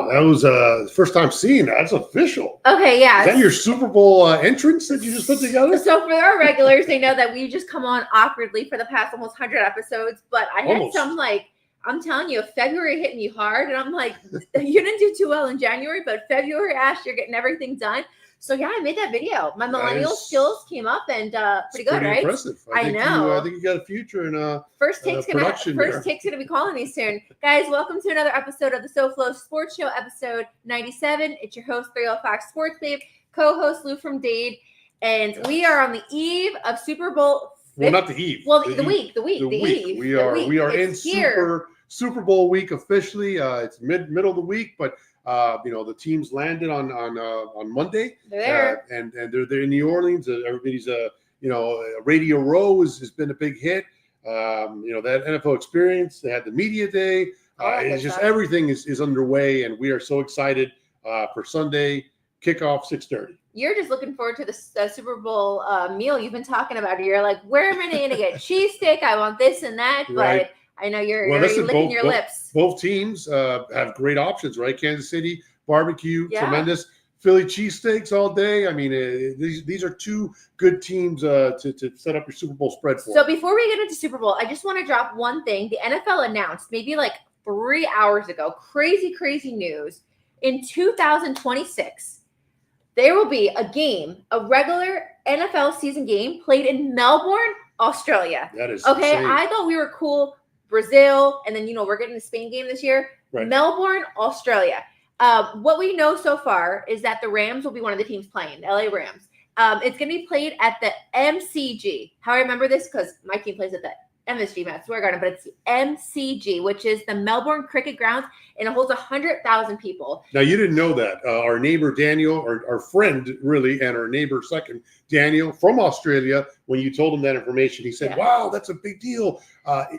Wow, that was the first time seeing that. That's official. Okay, yeah. Is that your Super Bowl entrance that you just put together? So for our regulars, they know that we've just come on awkwardly for the past almost 100 episodes. But I had some, like, I'm telling you, February hit me hard. And I'm like, you didn't do too well in January, but February, Ash, you're getting everything done. So yeah, I made that video. My millennial skills came up and pretty good, right? Impressive. I think you got a future in First take's gonna be calling me soon. Guys, welcome to another episode of the SoFLo Sports Show, episode 97. It's your host, 305 Sports Babe, co-host Lou from Dade, and we are on the eve of Super Bowl. Well, not the eve. Well, the week. We are in Super Bowl week officially. It's middle of the week, but the teams landed on Monday. They're there. And they're in New Orleans. Everybody's Radio Row has been a big hit. That NFL experience. They had the media day. It's just everything is underway, and we are so excited for Sunday kickoff 6:30. You're just looking forward to the Super Bowl meal you've been talking about. You're like, where am I going to get cheesesteak? I want this and that, right. But I know you're licking your lips. Both teams have great options, right? Kansas City, barbecue, tremendous. Philly cheesesteaks all day. I mean, these are two good teams to set up your Super Bowl spread for. So before we get into Super Bowl, I just want to drop one thing. The NFL announced maybe like 3 hours ago, crazy news. In 2026, there will be a regular NFL season game played in Melbourne, Australia. That is okay. insane. I thought we were cool. Brazil, and then we're getting the Spain game this year. Right. Melbourne, Australia. What we know so far is that the Rams will be one of the teams playing, the LA Rams. It's going to be played at the MCG. How I remember this, because my team plays at the MSG, Matt Swear Garden, but it's the MCG, which is the Melbourne Cricket Grounds, and it holds 100,000 people. Now, you didn't know that. Our neighbor Daniel, our friend really, and our neighbor second, Daniel from Australia, when you told him that information, he said, wow, that's a big deal.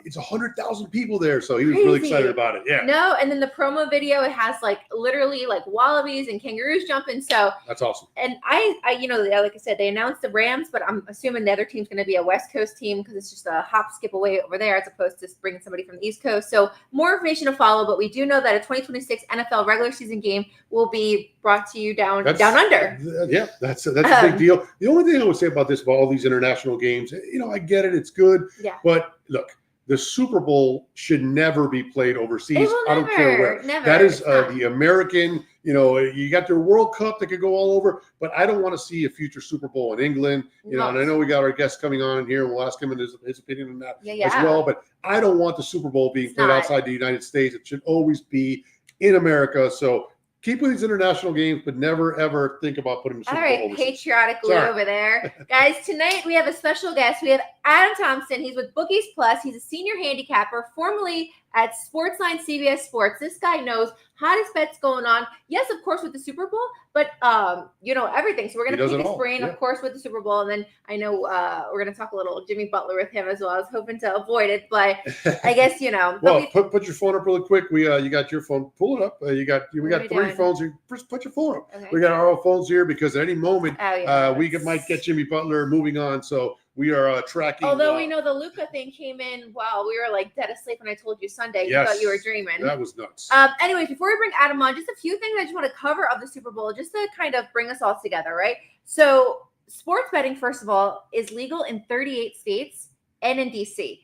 It's 100,000 people there. So he was really excited about it. Yeah. No, and then the promo video, it has literally wallabies and kangaroos jumping. So that's awesome. And I like I said, they announced the Rams, but I'm assuming the other team's going to be a West Coast team because it's just a hop, skip away over there as opposed to bringing somebody from the East Coast. So more information to follow, but we do know that a 2026 NFL regular season game will be brought to you down under. Yeah, that's a big deal. The only thing I would say about all these international games, I get it, it's good. Yeah. But look, the Super Bowl should never be played overseas. I don't care where. Never. That is the American. You got their World Cup that could go all over, but I don't want to see a future Super Bowl in England. And I know we got our guest coming on here, and we'll ask him his opinion on that as well. But I don't want the Super Bowl being played outside the United States. It should always be in America. So keep with these international games, but never, ever think about putting the Super Bowl overseas. Patriotically over there. Guys, tonight we have a special guest. We have Adam Thompson. He's with Bookies Plus. He's a senior handicapper, formerly at Sportsline CBS Sports. This guy knows hottest bets going on. Yes, of course, with the Super Bowl, but everything. So we're going to pick his brain, of course, with the Super Bowl. And then I know we're going to talk a little Jimmy Butler with him as well. I was hoping to avoid it, but I guess, Well, put your phone up really quick. You got your phone. Pull it up. We got 3 phones. Put your phone up. Okay. We got our own phones here because at any moment might get Jimmy Butler moving on. So we are tracking. Although we know the Luca thing came in while we were dead asleep when I told you Sunday. You thought you were dreaming. That was nuts. Anyways, before we bring Adam on, just a few things I just want to cover of the Super Bowl, just to kind of bring us all together, right? So sports betting, first of all, is legal in 38 states and in DC.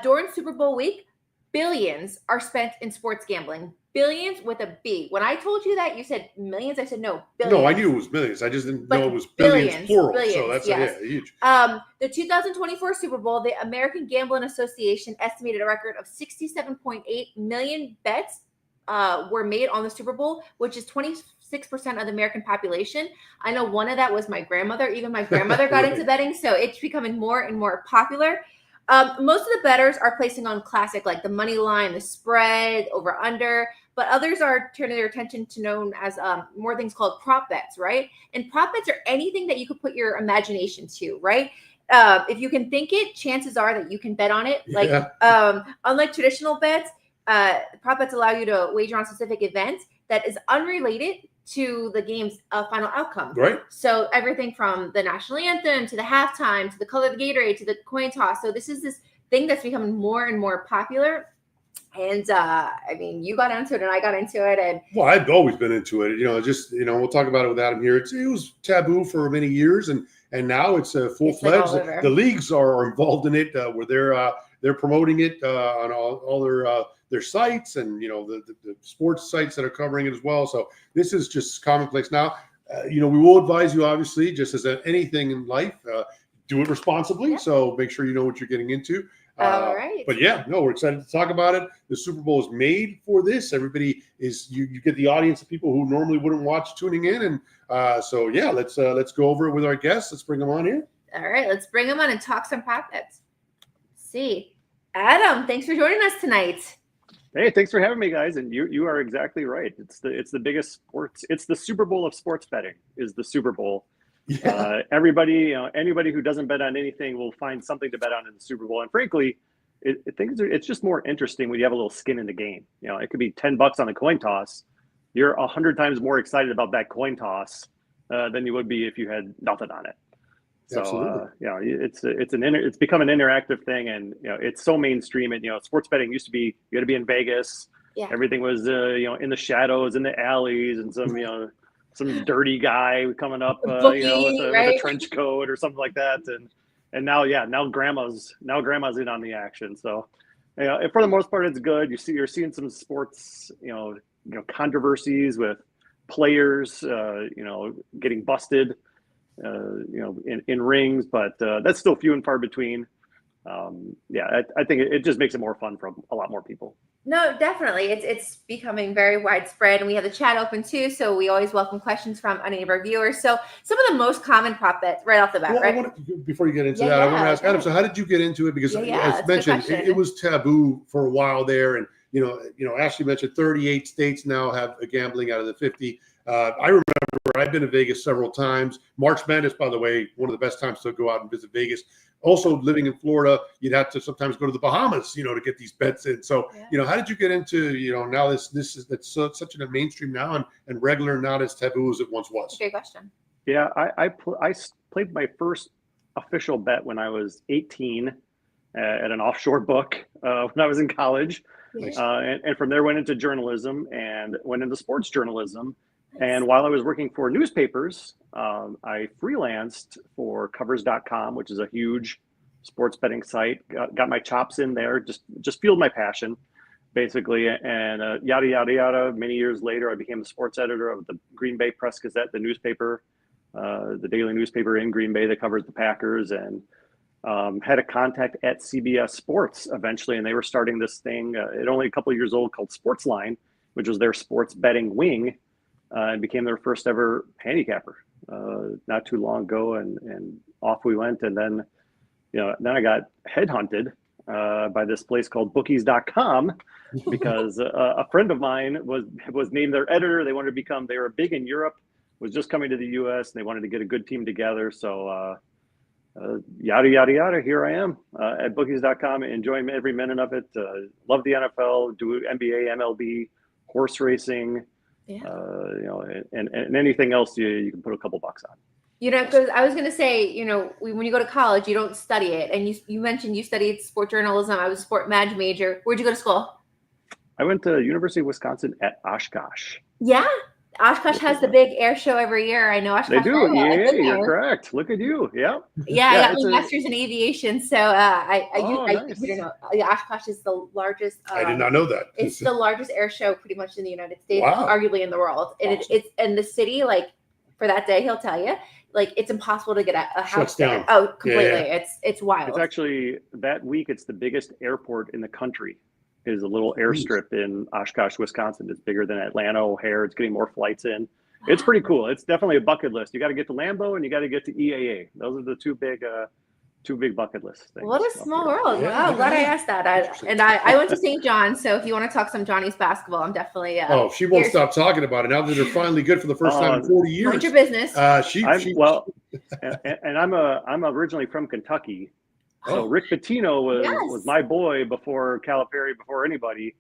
During Super Bowl week, billions are spent in sports gambling. Billions with a B. When I told you that, you said millions. I said no, billions. No, I knew it was millions. I just didn't know it was billions plural. So that's huge. The 2024 Super Bowl, the American Gambling Association estimated a record of 67.8 million bets were made on the Super Bowl, which is 26% of the American population. I know one of that was my grandmother. Even my grandmother got into betting, so it's becoming more and more popular. Most of the bettors are placing on classic, like the money line, the spread, over under, but others are turning their attention to known as more things called prop bets, right? And prop bets are anything that you could put your imagination to, right? If you can think it, chances are that you can bet on it. Unlike traditional bets, prop bets allow you to wager on specific events that is unrelated to the game's final outcome. Right. So everything from the national anthem to the halftime to the color of the Gatorade to the coin toss. So this is this thing that's becoming more and more popular. And I mean, you got into it and I got into it, and well, I've always been into it. We'll talk about it with Adam here. It was taboo for many years, and now it's full fledged. Like the leagues are involved in it, where they're promoting it on all their sites, and the sports sites that are covering it as well. So this is just commonplace now. We will advise you, obviously, just as anything in life, do it responsibly. Yeah. So make sure you know what you're getting into. All right. But yeah, no, we're excited to talk about it. The Super Bowl is made for this. Everybody is you get the audience of people who normally wouldn't watch tuning in, and so yeah, let's go over it with our guests. Let's bring them on here. All right, let's bring them on and talk some prop bets. See, Adam, thanks for joining us tonight. Hey, thanks for having me, guys. And you are exactly right. It's the biggest sports. It's the Super Bowl of sports betting. Is the Super Bowl. Yeah. Everybody, anybody who doesn't bet on anything will find something to bet on in the Super Bowl. And frankly, it's just more interesting when you have a little skin in the game. It could be $10 on a coin toss. You're 100 times more excited about that coin toss than you would be if you had nothing on it. So it's become an interactive thing, and it's so mainstream. And sports betting used to be you had to be in Vegas. Yeah. Everything was in the shadows, in the alleys, and some dirty guy coming up, with a trench coat or something like that, and now grandma's in on the action. So, for the most part, it's good. You're seeing some sports, controversies with players, getting busted, in rings, but that's still few and far between. I think it just makes it more fun for a lot more people. No, definitely. It's becoming very widespread, and we have the chat open too. So we always welcome questions from any of our viewers. So some of the most common prop bets right off the bat, right? Before you get into that, I want to ask Adam. So how did you get into it? Because as mentioned, it was taboo for a while there, and Ashley mentioned 38 states now have gambling out of the 50. I remember I've been to Vegas several times. March Madness, by the way, one of the best times to go out and visit Vegas. Also, living in Florida, you'd have to sometimes go to the Bahamas, to get these bets in. So, how did you get into, now this is such a mainstream now and regular, not as taboo as it once was? Great question. Yeah, I played my first official bet when I was 18 at an offshore book when I was in college. Nice. And from there went into journalism and went into sports journalism. And while I was working for newspapers, I freelanced for covers.com, which is a huge sports betting site. Got my chops in there, just fueled my passion, basically. And yada, yada, yada. Many years later, I became the sports editor of the Green Bay Press Gazette, the newspaper, the daily newspaper in Green Bay that covers the Packers, and had a contact at CBS Sports eventually. And they were starting this thing, only a couple of years old, called Sportsline, which was their sports betting wing. And became their first ever handicapper not too long ago, and off we went. And then, then I got headhunted by this place called Bookies.com because a friend of mine was named their editor. They wanted to they were big in Europe, was just coming to the U.S. and they wanted to get a good team together. So yada, yada, yada, here I am at Bookies.com, enjoying every minute of it. Love the NFL, do NBA, MLB, horse racing. Yeah. And anything else you can put a couple bucks on. Because I was going to say, when you go to college, you don't study it. And you mentioned you studied sport journalism. I was a sport management major. Where'd you go to school? I went to University of Wisconsin at Oshkosh. Yeah. Oshkosh has the big air show every year. I know Oshkosh. They do. Yeah, you're correct. Look at you. Yeah. Yeah, I got my master's in aviation. So nice. Oshkosh is the largest. I did not know that. It's the largest air show pretty much in the United States, arguably in the world. And awesome. It's in the city, for that day, he'll tell you, it's impossible to get a house down. Oh, completely. Yeah. It's wild. It's actually that week. It's the biggest airport in the country. Is a little airstrip in Oshkosh, Wisconsin. It's bigger than Atlanta O'Hare. It's getting more flights in. It's pretty cool. It's definitely a bucket list. You got to get to Lambeau and you got to get to EAA. Those are the two big bucket list things. What a small world. Yeah. Wow, glad I asked that. I went to St. John, so if you want to talk some Johnny's basketball, I'm definitely she won't stop talking about it now that they're finally good for the first time in 40 years. Mind your business. I'm originally from Kentucky. So Rick Pitino was my boy before Calipari, before anybody.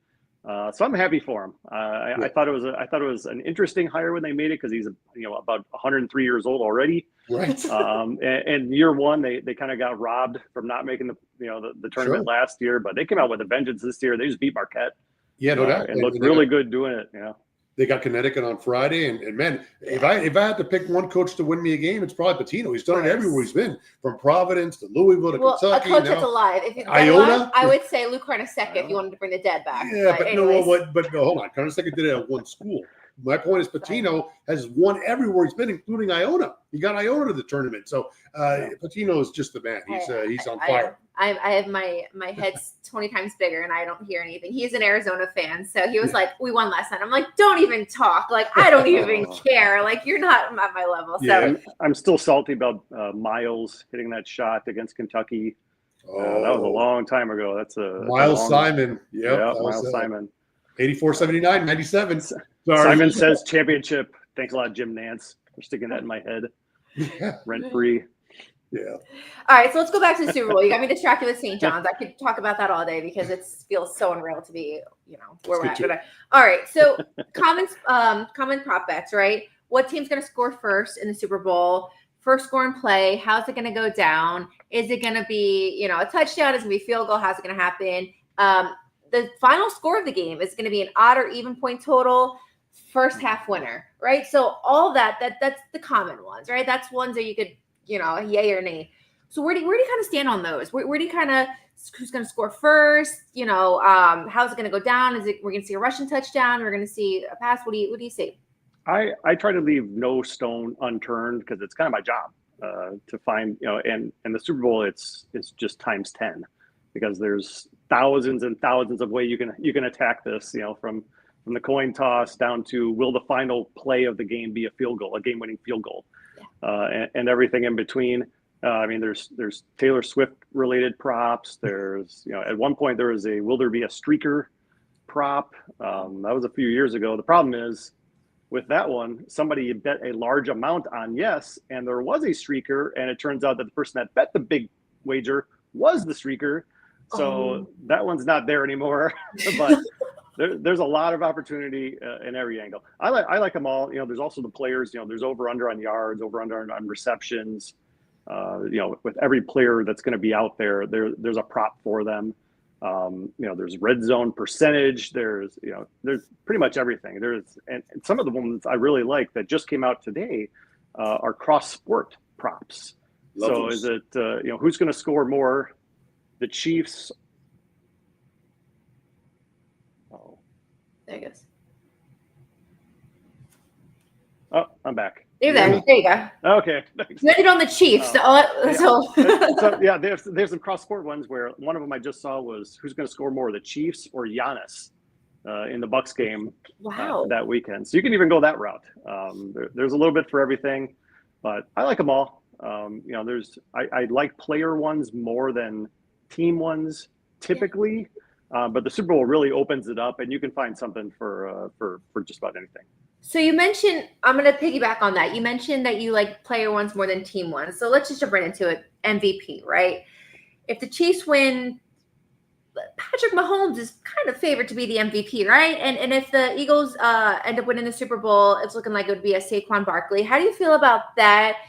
So I'm happy for him. I thought it was an interesting hire when they made it because he's about 103 years old already. Right. And year one, they kind of got robbed from not making the tournament last year, but they came out with a vengeance this year. They just beat Marquette. Yeah, no doubt. And looked really good doing it. Yeah. They got Connecticut on Friday, and man, if I had to pick one coach to win me a game, it's probably Pitino. He's done it everywhere he's been, from Providence to Louisville to Kentucky. A coach that's alive. If it's Iona, I would say Luke Carnesecca if you wanted to bring the dead back. Yeah, but no, hold on. Carnesecca did it at one school. My point is Pitino has won everywhere he's been, including Iona. He got Iona to the tournament. So Pitino is just the man. He's on fire. I have my head's 20 times bigger and I don't hear anything. He's an Arizona fan. So he was like, we won last night. I'm like, don't even talk. Like, I don't even care. Like, you're not at my level. So yeah, I'm still salty about Miles hitting that shot against Kentucky. That was a long time ago. That's Miles Simon. Yeah, Miles Simon. 84, 79, 97. Sorry. Simon says championship. Thanks a lot, Jim Nance, for sticking that in my head. Rent free. Yeah. All right, so let's go back to the Super Bowl. You got me distracted with St. John's. I could talk about that all day because it feels so unreal to be, where we're at. All right, so common prop bets, right? What team's going to score first in the Super Bowl? First score and play. How's it going to go down? Is it going to be, a touchdown? Is it going to be a field goal? How's it going to happen? The final score of the game is going to be an odd or even point total, first half winner, right? So all that's the common ones, right? That's ones that you could, yay or nay. So where do you kind of stand on those? Where do you kind of, who's going to score first? How's it going to go down? We're going to see a rushing touchdown? We're going to see a pass? What do you say? I try to leave no stone unturned because it's kind of my job to find, and the Super Bowl, it's just times 10 because there's thousands and thousands of ways you can attack this, from the coin toss down to will the final play of the game be a field goal, a game-winning field goal, and everything in between. There's Taylor Swift related props. There's, at one point there was will there be a streaker prop? That was a few years ago. The problem is with that one, somebody bet a large amount on yes, and there was a streaker, and it turns out that the person that bet the big wager was the streaker. So that one's not there anymore, but there's a lot of opportunity in every angle. I like them all. There's also the players. There's over under on yards, over under on receptions. With every player that's going to be out there, there's a prop for them. There's red zone percentage. There's pretty much everything. And some of the ones I really like that just came out today are cross sport props. So is it who's going to score more? The Chiefs. Oh, there he goes. Oh, I'm back. There you go. Okay. You ended on the Chiefs. There's some cross-sport ones where one of them I just saw was who's going to score more, the Chiefs or Giannis in the Bucks game that weekend. So you can even go that route. There's a little bit for everything, but I like them all. I like player ones more than team ones typically, but the Super Bowl really opens it up, and you can find something for just about anything. So you mentioned, I'm going to piggyback on that. You mentioned that you like player ones more than team ones. So let's just jump right into it. MVP, right? If the Chiefs win, Patrick Mahomes is kind of favored to be the MVP, right? And if the Eagles end up winning the Super Bowl, it's looking like it would be a Saquon Barkley. How do you feel about that?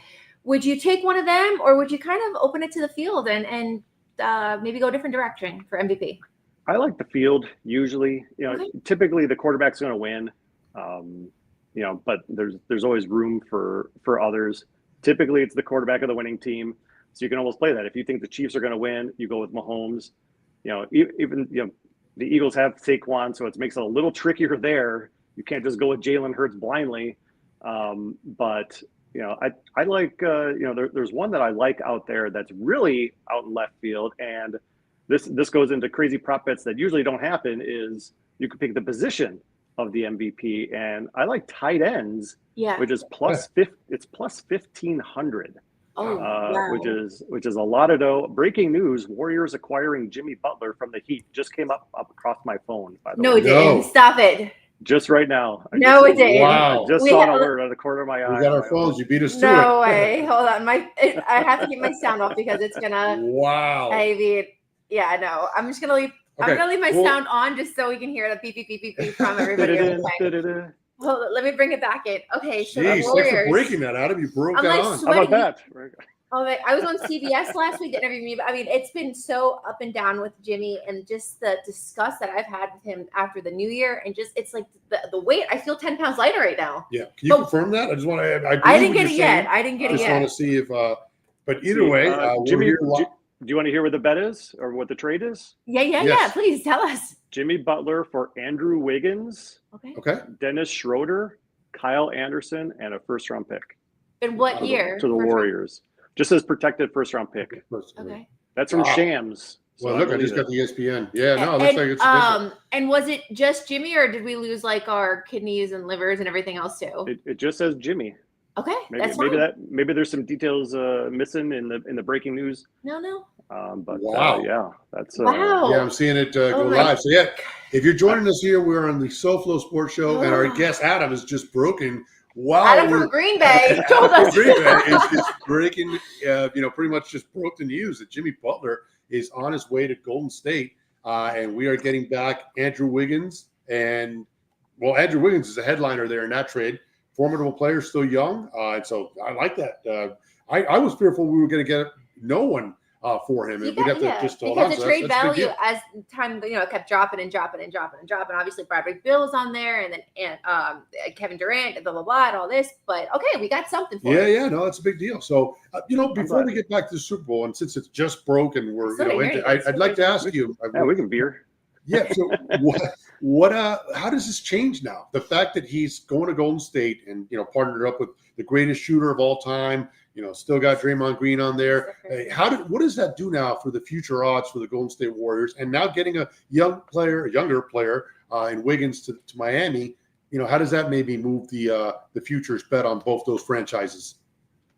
Would you take one of them, or would you kind of open it to the field and maybe go a different direction for MVP? I like the field usually. Typically the quarterback's going to win. But there's always room for others. Typically, it's the quarterback of the winning team, so you can almost play that. If you think the Chiefs are going to win, you go with Mahomes. Even the Eagles have Saquon, so it makes it a little trickier there. You can't just go with Jalen Hurts blindly. But I like there's one that I like out there that's really out in left field, and this goes into crazy prop bets that usually don't happen. Is you could pick the position of the MVP, and I like tight ends, which is plus 1,500, which is a lot of dough. Breaking news: Warriors acquiring Jimmy Butler from the Heat just came up across my phone. By the way, it didn't. Stop it. Just right now. It didn't. Wow. I just saw an alert out of the corner of my eye. We got our phones. You beat us to it. No way. Hold on. I have to keep my sound off because it's gonna. Wow. No. I'm just gonna leave. Okay. I'm gonna leave my sound on just so we can hear the beep beep beep beep beep from everybody. Well, let me bring it back in. Okay, so the Jeez, thanks Warriors. for breaking that, Adam. You broke I'm that like on. How about that? Oh, I was on CBS last week. That interviewed me. But I mean, it's been so up and down with Jimmy, and just the disgust that I've had with him after the new year, and just it's like the weight. I feel 10 pounds lighter right now. Yeah, can you confirm that? I just want to. I didn't get it yet. I didn't get it just yet. want to see if. But either way, Jimmy, we're here. do you want to hear what the bet is or what the trade is? Yeah. Please tell us. Jimmy Butler for Andrew Wiggins. Okay. Dennis Schroeder, Kyle Anderson, and a first-round pick. In what year? To the Warriors. Just as protected first-round pick. Okay. That's from Shams. So well, look, I just got the ESPN. Yeah, no, it looks like it's and was it just Jimmy, or did we lose like our kidneys and livers and everything else too? It just says Jimmy. Okay, maybe there's some details missing in the breaking news. No. But wow, yeah, that's wow. Yeah, I'm seeing it go live. So yeah, if you're joining us here, we're on the SoFLo Sports Show, and our guest Adam is just broken. Wow, Adam from Green Bay told us. Green Bay is breaking, pretty much just broke the news that Jimmy Butler is on his way to Golden State, and we are getting back Andrew Wiggins. And well, Andrew Wiggins is a headliner there in that trade. Formidable player, still young, and so I like that. I was fearful we were going to get no one for him, and we'd have to just hold on. Because the trade value as time kept dropping and dropping. Obviously, Bradley Bill's on there, and then Kevin Durant, blah blah blah, and all this. But okay, we got something for it. Yeah, no, that's a big deal. So before we get back to the Super Bowl, and since it's just broke and we're I'd like to ask you. Yeah, we can beer. Yeah. So what? How does this change now? The fact that he's going to Golden State and partnered up with the greatest shooter of all time. Still got Draymond Green on there. What does that do now for the future odds for the Golden State Warriors? And now getting a younger player in Wiggins to Miami, how does that maybe move the futures bet on both those franchises?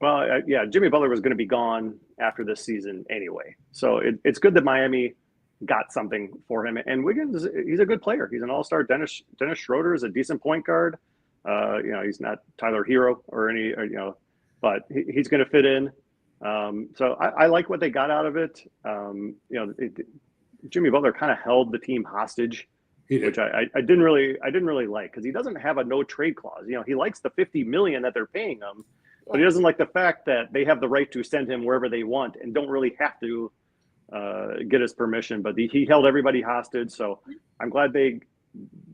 Well, Jimmy Butler was going to be gone after this season anyway, so it's good that Miami got something for him. And Wiggins, he's a good player. He's an all-star. Dennis Schroeder is a decent point guard. He's not Tyler Hero or any, but he's going to fit in. So I like what they got out of it. Jimmy Butler kind of held the team hostage, which I didn't really like, because he doesn't have a no trade clause. He likes the $50 million that they're paying him, but he doesn't like the fact that they have the right to send him wherever they want and don't really have to get his permission. But he held everybody hostage, so I'm glad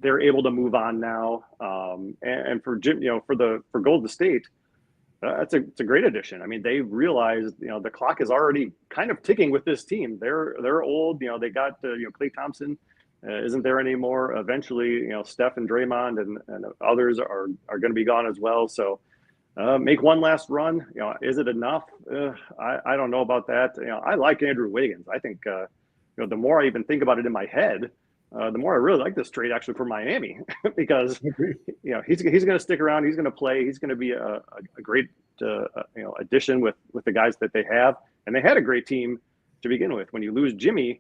they're able to move on now. And for Jim, for Golden State, it's a great addition. I mean, they realized the clock is already kind of ticking with this team. They're old. They got Klay Thompson isn't there anymore. Eventually, Steph and Draymond and others are going to be gone as well. So make one last run. Is it enough? I don't know about that. I like Andrew Wiggins. I think the more I even think about it in my head, the more I really like this trade actually for Miami, because he's going to stick around. He's going to play. He's going to be a great addition with the guys that they have, and they had a great team to begin with. When you lose Jimmy,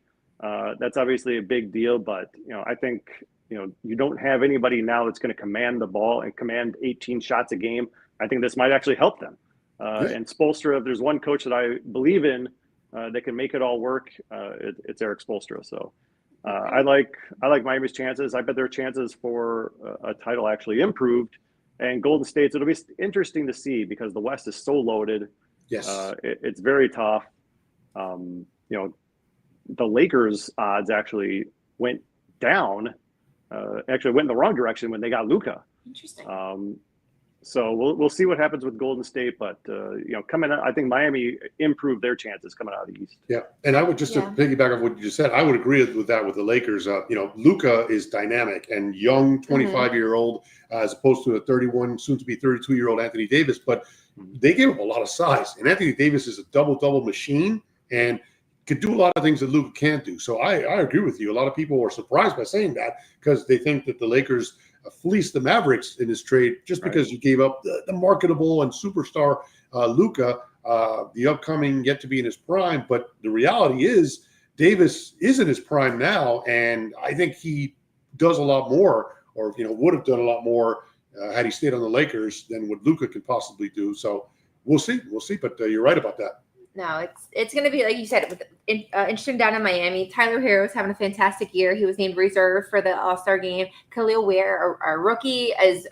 that's obviously a big deal. But I think you don't have anybody now that's going to command the ball and command 18 shots a game. I think this might actually help them. And Spoelstra, if there's one coach that I believe in that can make it all work, it's Eric Spoelstra. So. I like Miami's chances. I bet their chances for a title actually improved. And Golden State's, it'll be interesting to see, because the West is so loaded. Yes, it's very tough. The Lakers odds actually went down. Actually went in the wrong direction when they got Luca. Interesting. So we'll see what happens with Golden State, but coming out, I think Miami improved their chances coming out of the East. Yeah, and I would just to piggyback on what you just said, I would agree with that with the Lakers. Luca is dynamic and young, 25-year-old, as opposed to a 31, soon to be 32-year-old Anthony Davis. But they gave up a lot of size, and Anthony Davis is a double machine and could do a lot of things that Luca can't do. So I agree with you. A lot of people were surprised by saying that, because they think that the Lakers fleeced the Mavericks in this trade just because you gave up the marketable and superstar Luca, the upcoming yet to be in his prime. But the reality is Davis is in his prime now, and I think he does a lot more, or would have done a lot more had he stayed on the Lakers than what Luca could possibly do. So we'll see. But you're right about that. No, it's going to be, like you said, interesting down in Miami. Tyler Harrow's having a fantastic year. He was named reserve for the All-Star game. Khalil Ware, our rookie, is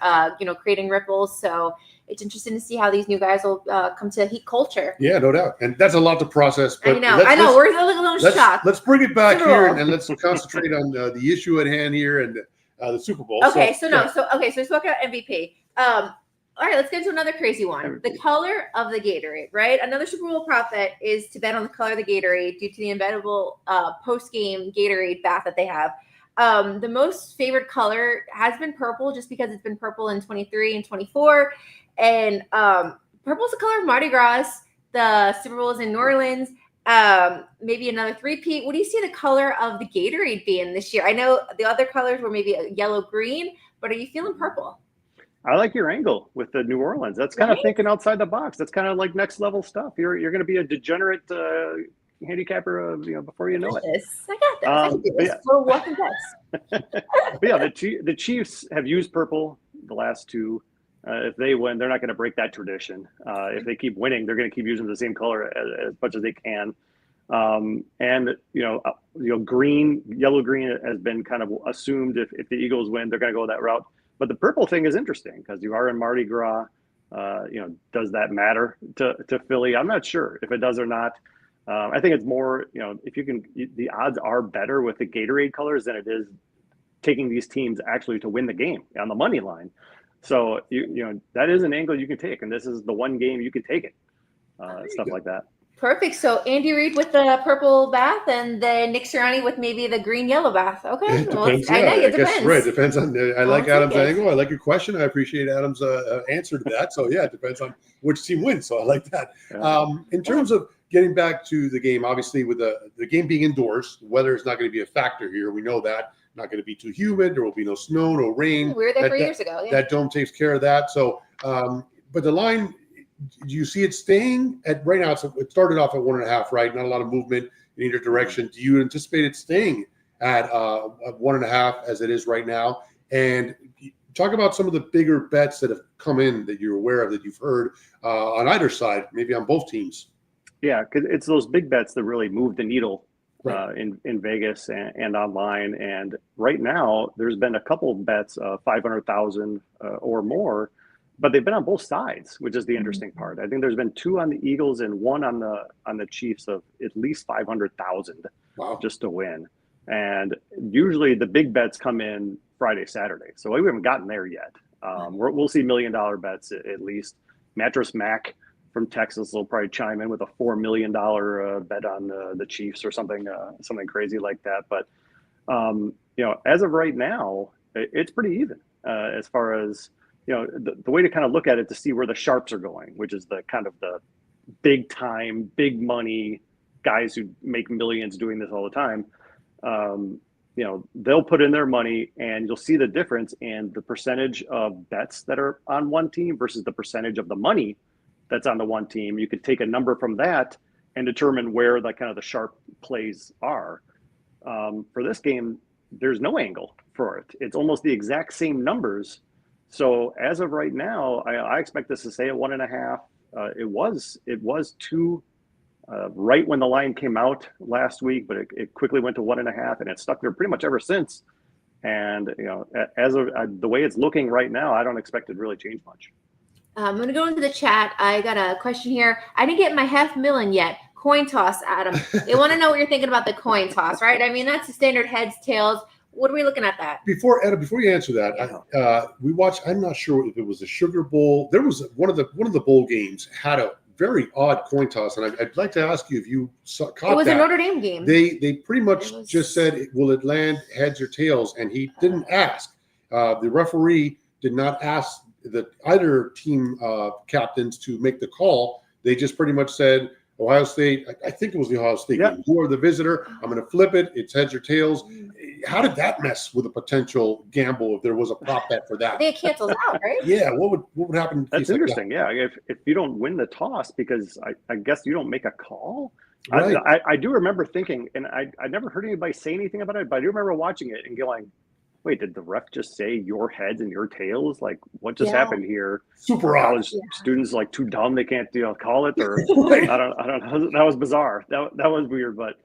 creating ripples. So it's interesting to see how these new guys will come to Heat culture. Yeah, no doubt. And that's a lot to process. But I know. We're a little shocked. Let's bring it back here and let's concentrate on the issue at hand here and the Super Bowl. Okay, so we spoke about MVP. All right, let's get to another crazy one. The color of the Gatorade, right? Another Super Bowl prop bet is to bet on the color of the Gatorade due to the embeddable post-game Gatorade bath that they have. The most favored color has been purple, just because it's been purple in 23 and 24. And purple is the color of Mardi Gras. The Super Bowl is in New Orleans. Maybe another three-peat. What do you see the color of the Gatorade being this year? I know the other colors were maybe yellow-green, but are you feeling purple? I like your angle with the New Orleans. That's kind of thinking outside the box. That's kind of like next level stuff. You're going to be a degenerate handicapper, before you know it. I got this. So welcome but yeah, the Chiefs have used purple the last two. If they win, they're not going to break that tradition. If they keep winning, they're going to keep using the same color as much as they can. Green, yellow green has been kind of assumed. If the Eagles win, they're going to go that route. But the purple thing is interesting because you are in Mardi Gras. Does that matter to Philly? I'm not sure if it does or not. I think it's more, if you can, the odds are better with the Gatorade colors than it is taking these teams actually to win the game on the money line. So, that is an angle you can take. And this is the one game you can take it, stuff like that. Perfect. So Andy Reid with the purple bath and then Nick Sirianni with maybe the green-yellow bath. Okay. It depends. It depends. Right. It depends on. I like Adam's angle. I like your question. I appreciate Adam's answer to that. So yeah, it depends on which team wins. So I like that. In terms of getting back to the game, obviously with the game being indoors, weather is not going to be a factor here. We know that. Not going to be too humid. There will be no snow, no rain. We were there 3 years ago. Yeah. That dome takes care of that. So, but the line. Do you see it staying at right now? It started off at 1.5, right? Not a lot of movement in either direction. Do you anticipate it staying at 1.5 as it is right now? And talk about some of the bigger bets that have come in that you're aware of, that you've heard on either side, maybe on both teams. Yeah, because it's those big bets that really move the needle in Vegas and online. And right now, there's been a couple of bets of 500,000 or more. But they've been on both sides, which is the interesting part. I think there's been 2 on the Eagles and 1 on the Chiefs of at least 500,000 just to win. And usually the big bets come in Friday, Saturday. So we haven't gotten there yet. We'll see $1 million bets at least. Mattress Mac from Texas will probably chime in with a $4 million bet on the Chiefs or something crazy like that. But as of right now, it's pretty even as far as. The way to kind of look at it to see where the sharps are going, which is the kind of the big time, big money guys who make millions doing this all the time. They'll put in their money and you'll see the difference in the percentage of bets that are on one team versus the percentage of the money that's on the one team. You could take a number from that and determine where the kind of the sharp plays are. For this game, there's no angle for it. It's almost the exact same numbers. So as of right now, I expect this to stay at 1.5. It was 2 right when the line came out last week, but it quickly went to 1.5, and it's stuck there pretty much ever since. And as of the way it's looking right now, I don't expect it to really change much. I'm going to go into the chat. I got a question here. I didn't get my $500,000 yet. Coin toss, Adam. They want to know what you're thinking about the coin toss, right? I mean, that's the standard heads, tails. What are we looking at that? Before you answer that, we watched. I'm not sure if it was a Sugar Bowl. There was one of the bowl games had a very odd coin toss, and I'd like to ask you if you caught that. It was a Notre Dame game. They pretty much just said, "Will it land heads or tails?" And he didn't ask. The referee did not ask either team captains to make the call. They just pretty much said, Ohio State, I think it was the Ohio State game. You are the visitor. I'm going to flip it. It's heads or tails. How did that mess with a potential gamble if there was a prop bet for that? They cancels out, right? Yeah. What would happen? That's interesting. Like that? Yeah. If you don't win the toss, because I guess you don't make a call. Right. I do remember thinking, and I never heard anybody say anything about it, but I do remember watching it and going, wait, did the ref just say your heads and your tails? Like, what just Yeah. happened here? Super odd. Was students like too dumb they can't call it, or I don't know. That was bizarre. That was weird. But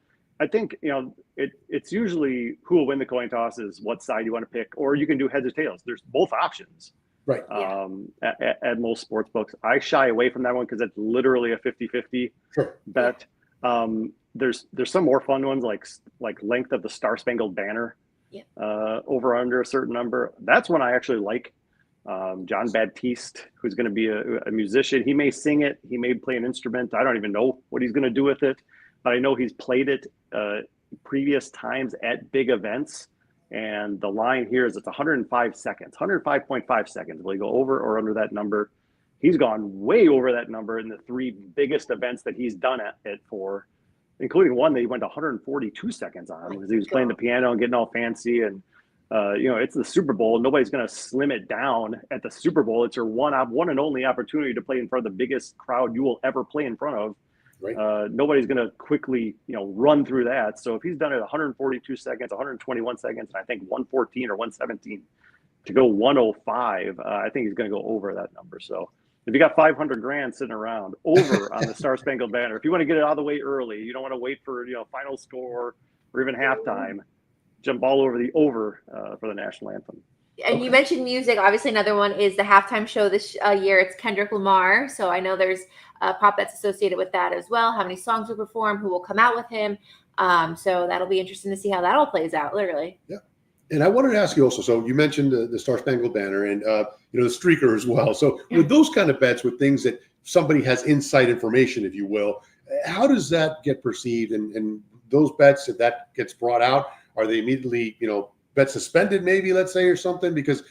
I think it's usually who will win the coin toss is what side you want to pick, or you can do heads or tails. There's both options. Right. At most sports books. I shy away from that one because it's literally a 50-50 bet. There's some more fun ones like length of the Star Spangled Banner. Over under a certain number. That's one I actually like. John Baptiste, who's going to be a musician. He may sing it. He may play an instrument. I don't even know what he's going to do with it, but I know he's played it previous times at big events. And the line here is it's 105 seconds, 105.5 seconds. Will he go over or under that number? He's gone way over that number in the 3 biggest events that he's done it for, including one that he went 142 seconds on because he was playing the piano and getting all fancy. And, it's the Super Bowl. Nobody's going to slim it down at the Super Bowl. It's your one and only opportunity to play in front of the biggest crowd you will ever play in front of. Right. Nobody's going to quickly, run through that. So if he's done it 142 seconds, 121 seconds, and I think 114 or 117 to go 105, I think he's going to go over that number. So if you got 500 grand sitting around, over on the Star Spangled Banner, if you want to get it out of the way early, you don't want to wait for final score or even halftime, jump all over the over for the national anthem. And you mentioned music. Obviously, another one is the halftime show this year. It's Kendrick Lamar. So I know there's prop bets associated with that as well. How many songs will perform? Who will come out with him? So that'll be interesting to see how that all plays out. Literally. Yeah. And I wanted to ask you also. So you mentioned the Star Spangled Banner and the streaker as well. So with those kind of bets, with things that somebody has inside information, if you will, how does that get perceived? And those bets, if that gets brought out, are they immediately bet suspended, maybe, let's say, or something? Because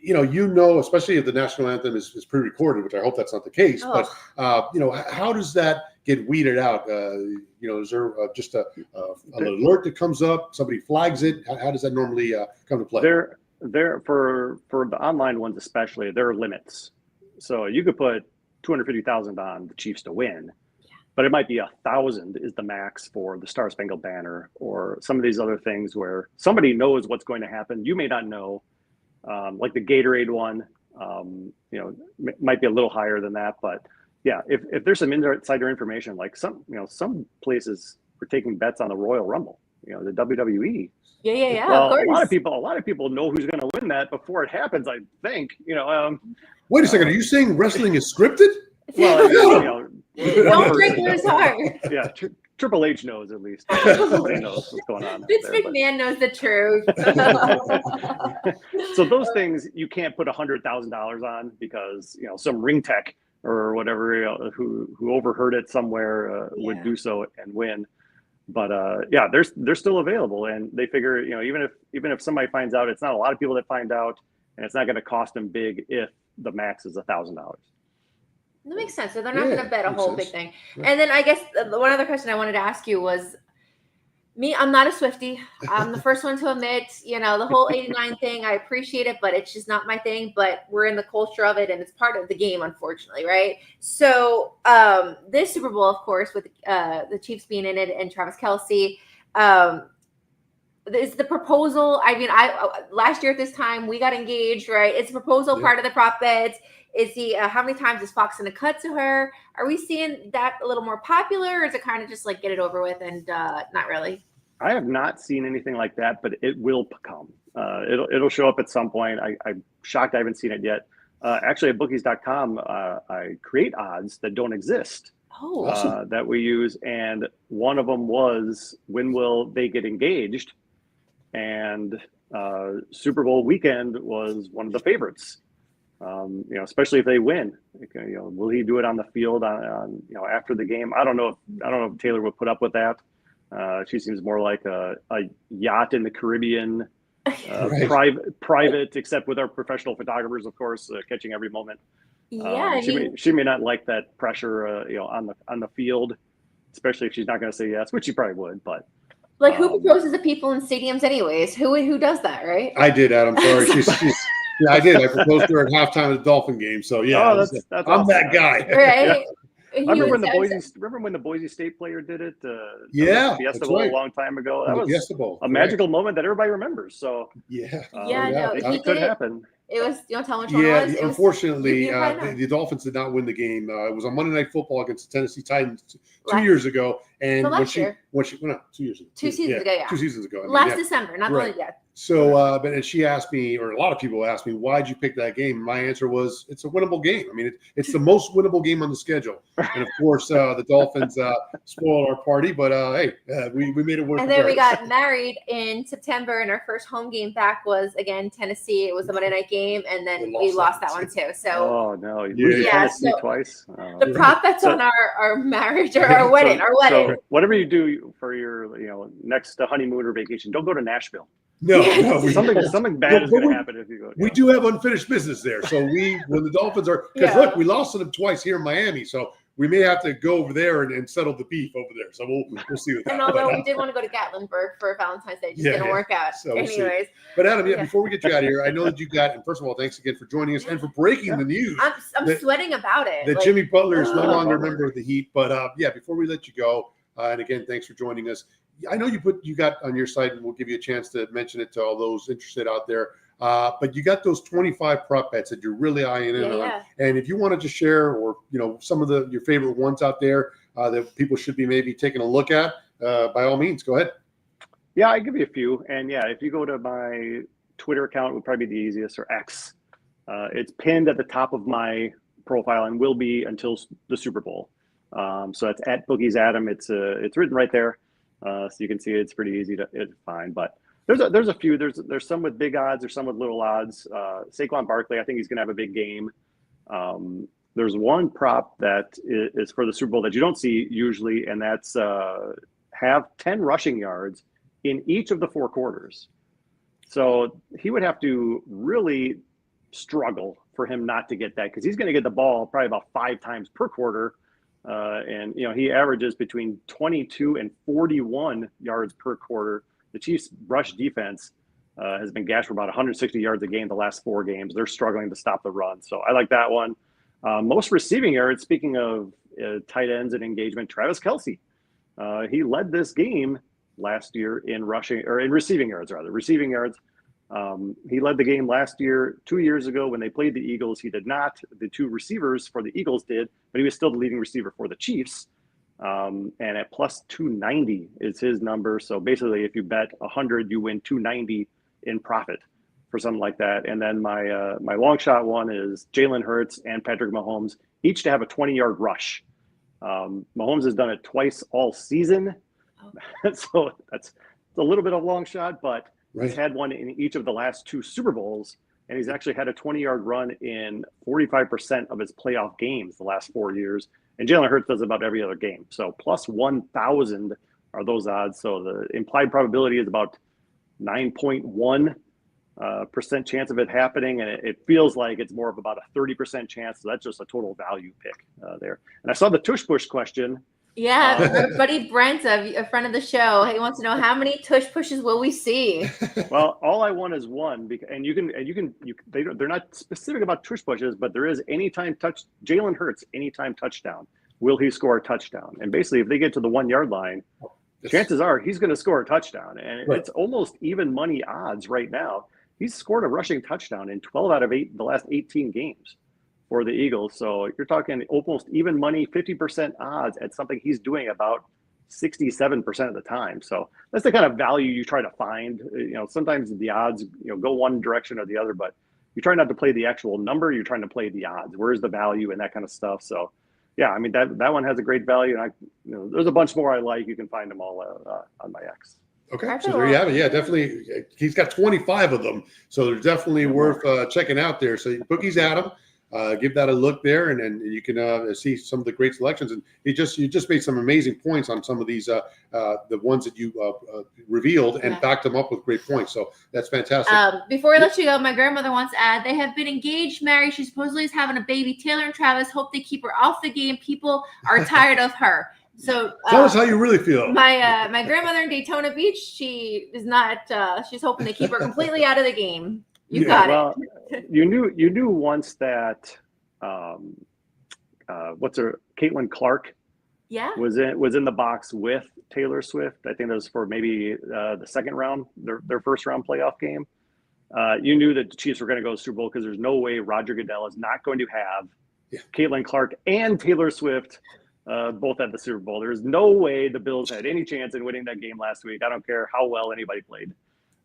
especially if the national anthem is pre-recorded, which I hope that's not the case. But how does that get weeded out? Is there just an alert that comes up? Somebody flags it? How does that normally come to play? There for the online ones especially, there are limits. So you could put 250,000 on the Chiefs to win, but it might be 1,000 is the max for the Star Spangled Banner or some of these other things where somebody knows what's going to happen. You may not know, like the Gatorade one, might be a little higher than that. But yeah, if there's some insider information, like some places were taking bets on the Royal Rumble, the WWE. Yeah. Well, of course. a lot of people know who's going to win that before it happens. I think. Wait a second. Are you saying wrestling is scripted? Well, don't break yours heart. Yeah, Triple H knows at least. Somebody knows what's going on. Vince McMahon knows the truth. So those things you can't put $100,000 on because some ring tech or whatever who overheard it somewhere would do so and win. But they're still available, and they figure even if somebody finds out, it's not a lot of people that find out, and it's not going to cost them big if the max is $1,000. That makes sense. So they're not going to bet a whole big thing. Right. And then I guess the one other question I wanted to ask you was, I'm not a Swiftie. I'm the first one to admit, the whole 89 thing, I appreciate it, but it's just not my thing. But we're in the culture of it, and it's part of the game, unfortunately, right? So this Super Bowl, of course, with the Chiefs being in it and Travis Kelce, is the proposal. I mean, last year at this time, we got engaged, right? It's a proposal part of the prop bets. Is how many times is Fox going to cut to her? Are we seeing that a little more popular, or is it kind of just like get it over with and not really? I have not seen anything like that, but it will come. It'll show up at some point. I'm shocked I haven't seen it yet. Actually, at Bookies.com, I create odds that don't exist that we use, and one of them was when will they get engaged? And Super Bowl weekend was one of the favorites. Especially if they win, will he do it on the field on after the game? I don't know if Taylor would put up with that. She seems more like a yacht in the Caribbean, private, except with our professional photographers, of course, catching every moment. Yeah, she may not like that pressure, on the field, especially if she's not going to say yes, which she probably would. But who proposes to people in stadiums, anyways? Who does that, right? I did, Adam. Sorry, she's Yeah, I did. I proposed to her at halftime of the Dolphin game. So yeah, that's I'm awesome. that guy. Right. Remember when the Boise State player did it? Yeah, Fiesta that's Bowl right. a long time ago. That was Fiesta Bowl, a magical moment that everybody remembers. So yeah, it could happen. It was, you know, tell me which one it was. Unfortunately, the Dolphins did not win the game. It was on Monday Night Football against the Tennessee Titans 2 years ago. And no, 2 years ago. 2 seasons ago, yeah. 2 seasons ago. Last December, not right. really yet. So, and she asked me, or a lot of people asked me, why'd you pick that game? My answer was, it's a winnable game. I mean, it's the most winnable game on the schedule. And of course, the Dolphins spoiled our party, but hey, we made it work. And then we got married in September, and our first home game back was, again, Tennessee. It was the Monday night game, and then we lost that one too. So, oh no, you lose Tennessee twice. The prop bets on our marriage or our wedding. So whatever you do for your next honeymoon or vacation, don't go to Nashville. No, something bad is going to happen if you go. We do have unfinished business there. So when the Dolphins are, because look, we lost to them twice here in Miami, so we may have to go over there and settle the beef over there. So we'll see what that. And although we did want to go to Gatlinburg for Valentine's Day, it just didn't work out. So anyways, but Adam, before we get you out of here, I know that you got. And first of all, thanks again for joining us and for breaking the news. I'm sweating about it. That Jimmy Butler is no longer a member of the Heat. But before we let you go, and again, thanks for joining us. I know you got on your site, and we'll give you a chance to mention it to all those interested out there. But you got those 25 prop bets that you're really eyeing in on. And if you want to just share, or some of your favorite ones out there that people should be maybe taking a look at, by all means, go ahead. Yeah, I give you a few. And if you go to my Twitter account, it would probably be the easiest, or X. It's pinned at the top of my profile and will be until the Super Bowl. So that's at Bookies Adam. It's written right there. So you can see it's pretty easy to find, but there's a few. There's some with big odds, there's some with little odds. Saquon Barkley, I think he's going to have a big game. There's one prop that is for the Super Bowl that you don't see usually, and that's have 10 rushing yards in each of the 4 quarters. So he would have to really struggle for him not to get that, because he's going to get the ball probably about 5 times per quarter. And he averages between 22 and 41 yards per quarter. The Chiefs' rush defense has been gashed for about 160 yards a game the last 4 games. They're struggling to stop the run. So I like that one. Most receiving yards, speaking of tight ends and engagement, Travis Kelce. He led this game last year in receiving yards. He led the game last year. 2 years ago when they played the Eagles, he did not. The 2 receivers for the Eagles did, but he was still the leading receiver for the Chiefs. And at plus 290 is his number. So basically, if you bet 100, you win 290 in profit for something like that. And then my long shot one is Jalen Hurts and Patrick Mahomes, each to have a 20-yard rush. Mahomes has done it twice all season. So that's a little bit of a long shot, but he's had one in each of the last 2 Super Bowls, and he's actually had a 20-yard run in 45% of his playoff games the last 4 years. And Jalen Hurts does about every other game. So plus 1,000 are those odds. So the implied probability is about 9.1% chance of it happening, and it feels like it's more of about a 30% chance. So that's just a total value pick there. And I saw the tush push question. Yeah, our buddy Brent, a friend of the show, he wants to know how many tush pushes will we see? Well, all I want is one, and they're not specific about tush pushes, but there is Jalen Hurts anytime touchdown. Will he score a touchdown? And basically, if they get to the 1 yard line, chances are he's going to score a touchdown, and it's almost even money odds right now. He's scored a rushing touchdown in 12 out of the last 18 games for the Eagles. So you're talking almost even money, 50% odds at something he's doing about 67% of the time. So that's the kind of value you try to find. Sometimes the odds, go one direction or the other, but you try not to play the actual number. You're trying to play the odds. Where's the value and that kind of stuff. So yeah, I mean, that one has a great value. And there's a bunch more I like. You can find them all on my X. Okay, so there you have it. Yeah, definitely. He's got 25 of them. So they're definitely worth checking out there. So Bookies Adam. Give that a look there, and then you can see some of the great selections. And you just made some amazing points on some of these, the ones that you revealed, and backed them up with great points. So that's fantastic. Before we let you go, my grandmother wants to add, they have been engaged, married. She supposedly is having a baby. Taylor and Travis hope they keep her off the game. People are tired of her. So tell us how you really feel. My grandmother in Daytona Beach, she is not. She's hoping they keep her completely out of the game. You got it. You knew once that Caitlin Clark was in the box with Taylor Swift. I think that was for maybe the second round, their first round playoff game. You knew that the Chiefs were going to go to the Super Bowl because there's no way Roger Goodell is not going to have Caitlin Clark and Taylor Swift both at the Super Bowl. There's no way the Bills had any chance in winning that game last week. I don't care how well anybody played.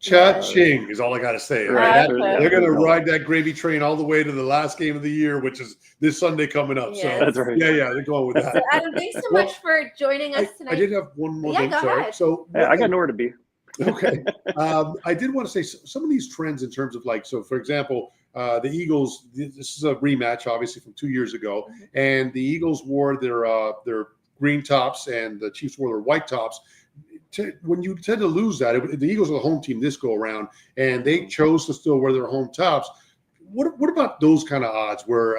Cha-ching is all I got to say. Right. They're going to ride that gravy train all the way to the last game of the year, which is this Sunday coming up. Yes. So that's right. Yeah, they're going with that. So Adam, thanks so much for joining us tonight. I did have one more thing. Go Sorry. ahead. So I got nowhere to be. Okay. I did want to say some of these trends in terms of so for example, the Eagles, this is a rematch, obviously, from 2 years ago. And the Eagles wore their green tops and the Chiefs wore their white tops. When you tend to lose that, the Eagles are the home team this go around, and they chose to still wear their home tops. What about those kind of odds where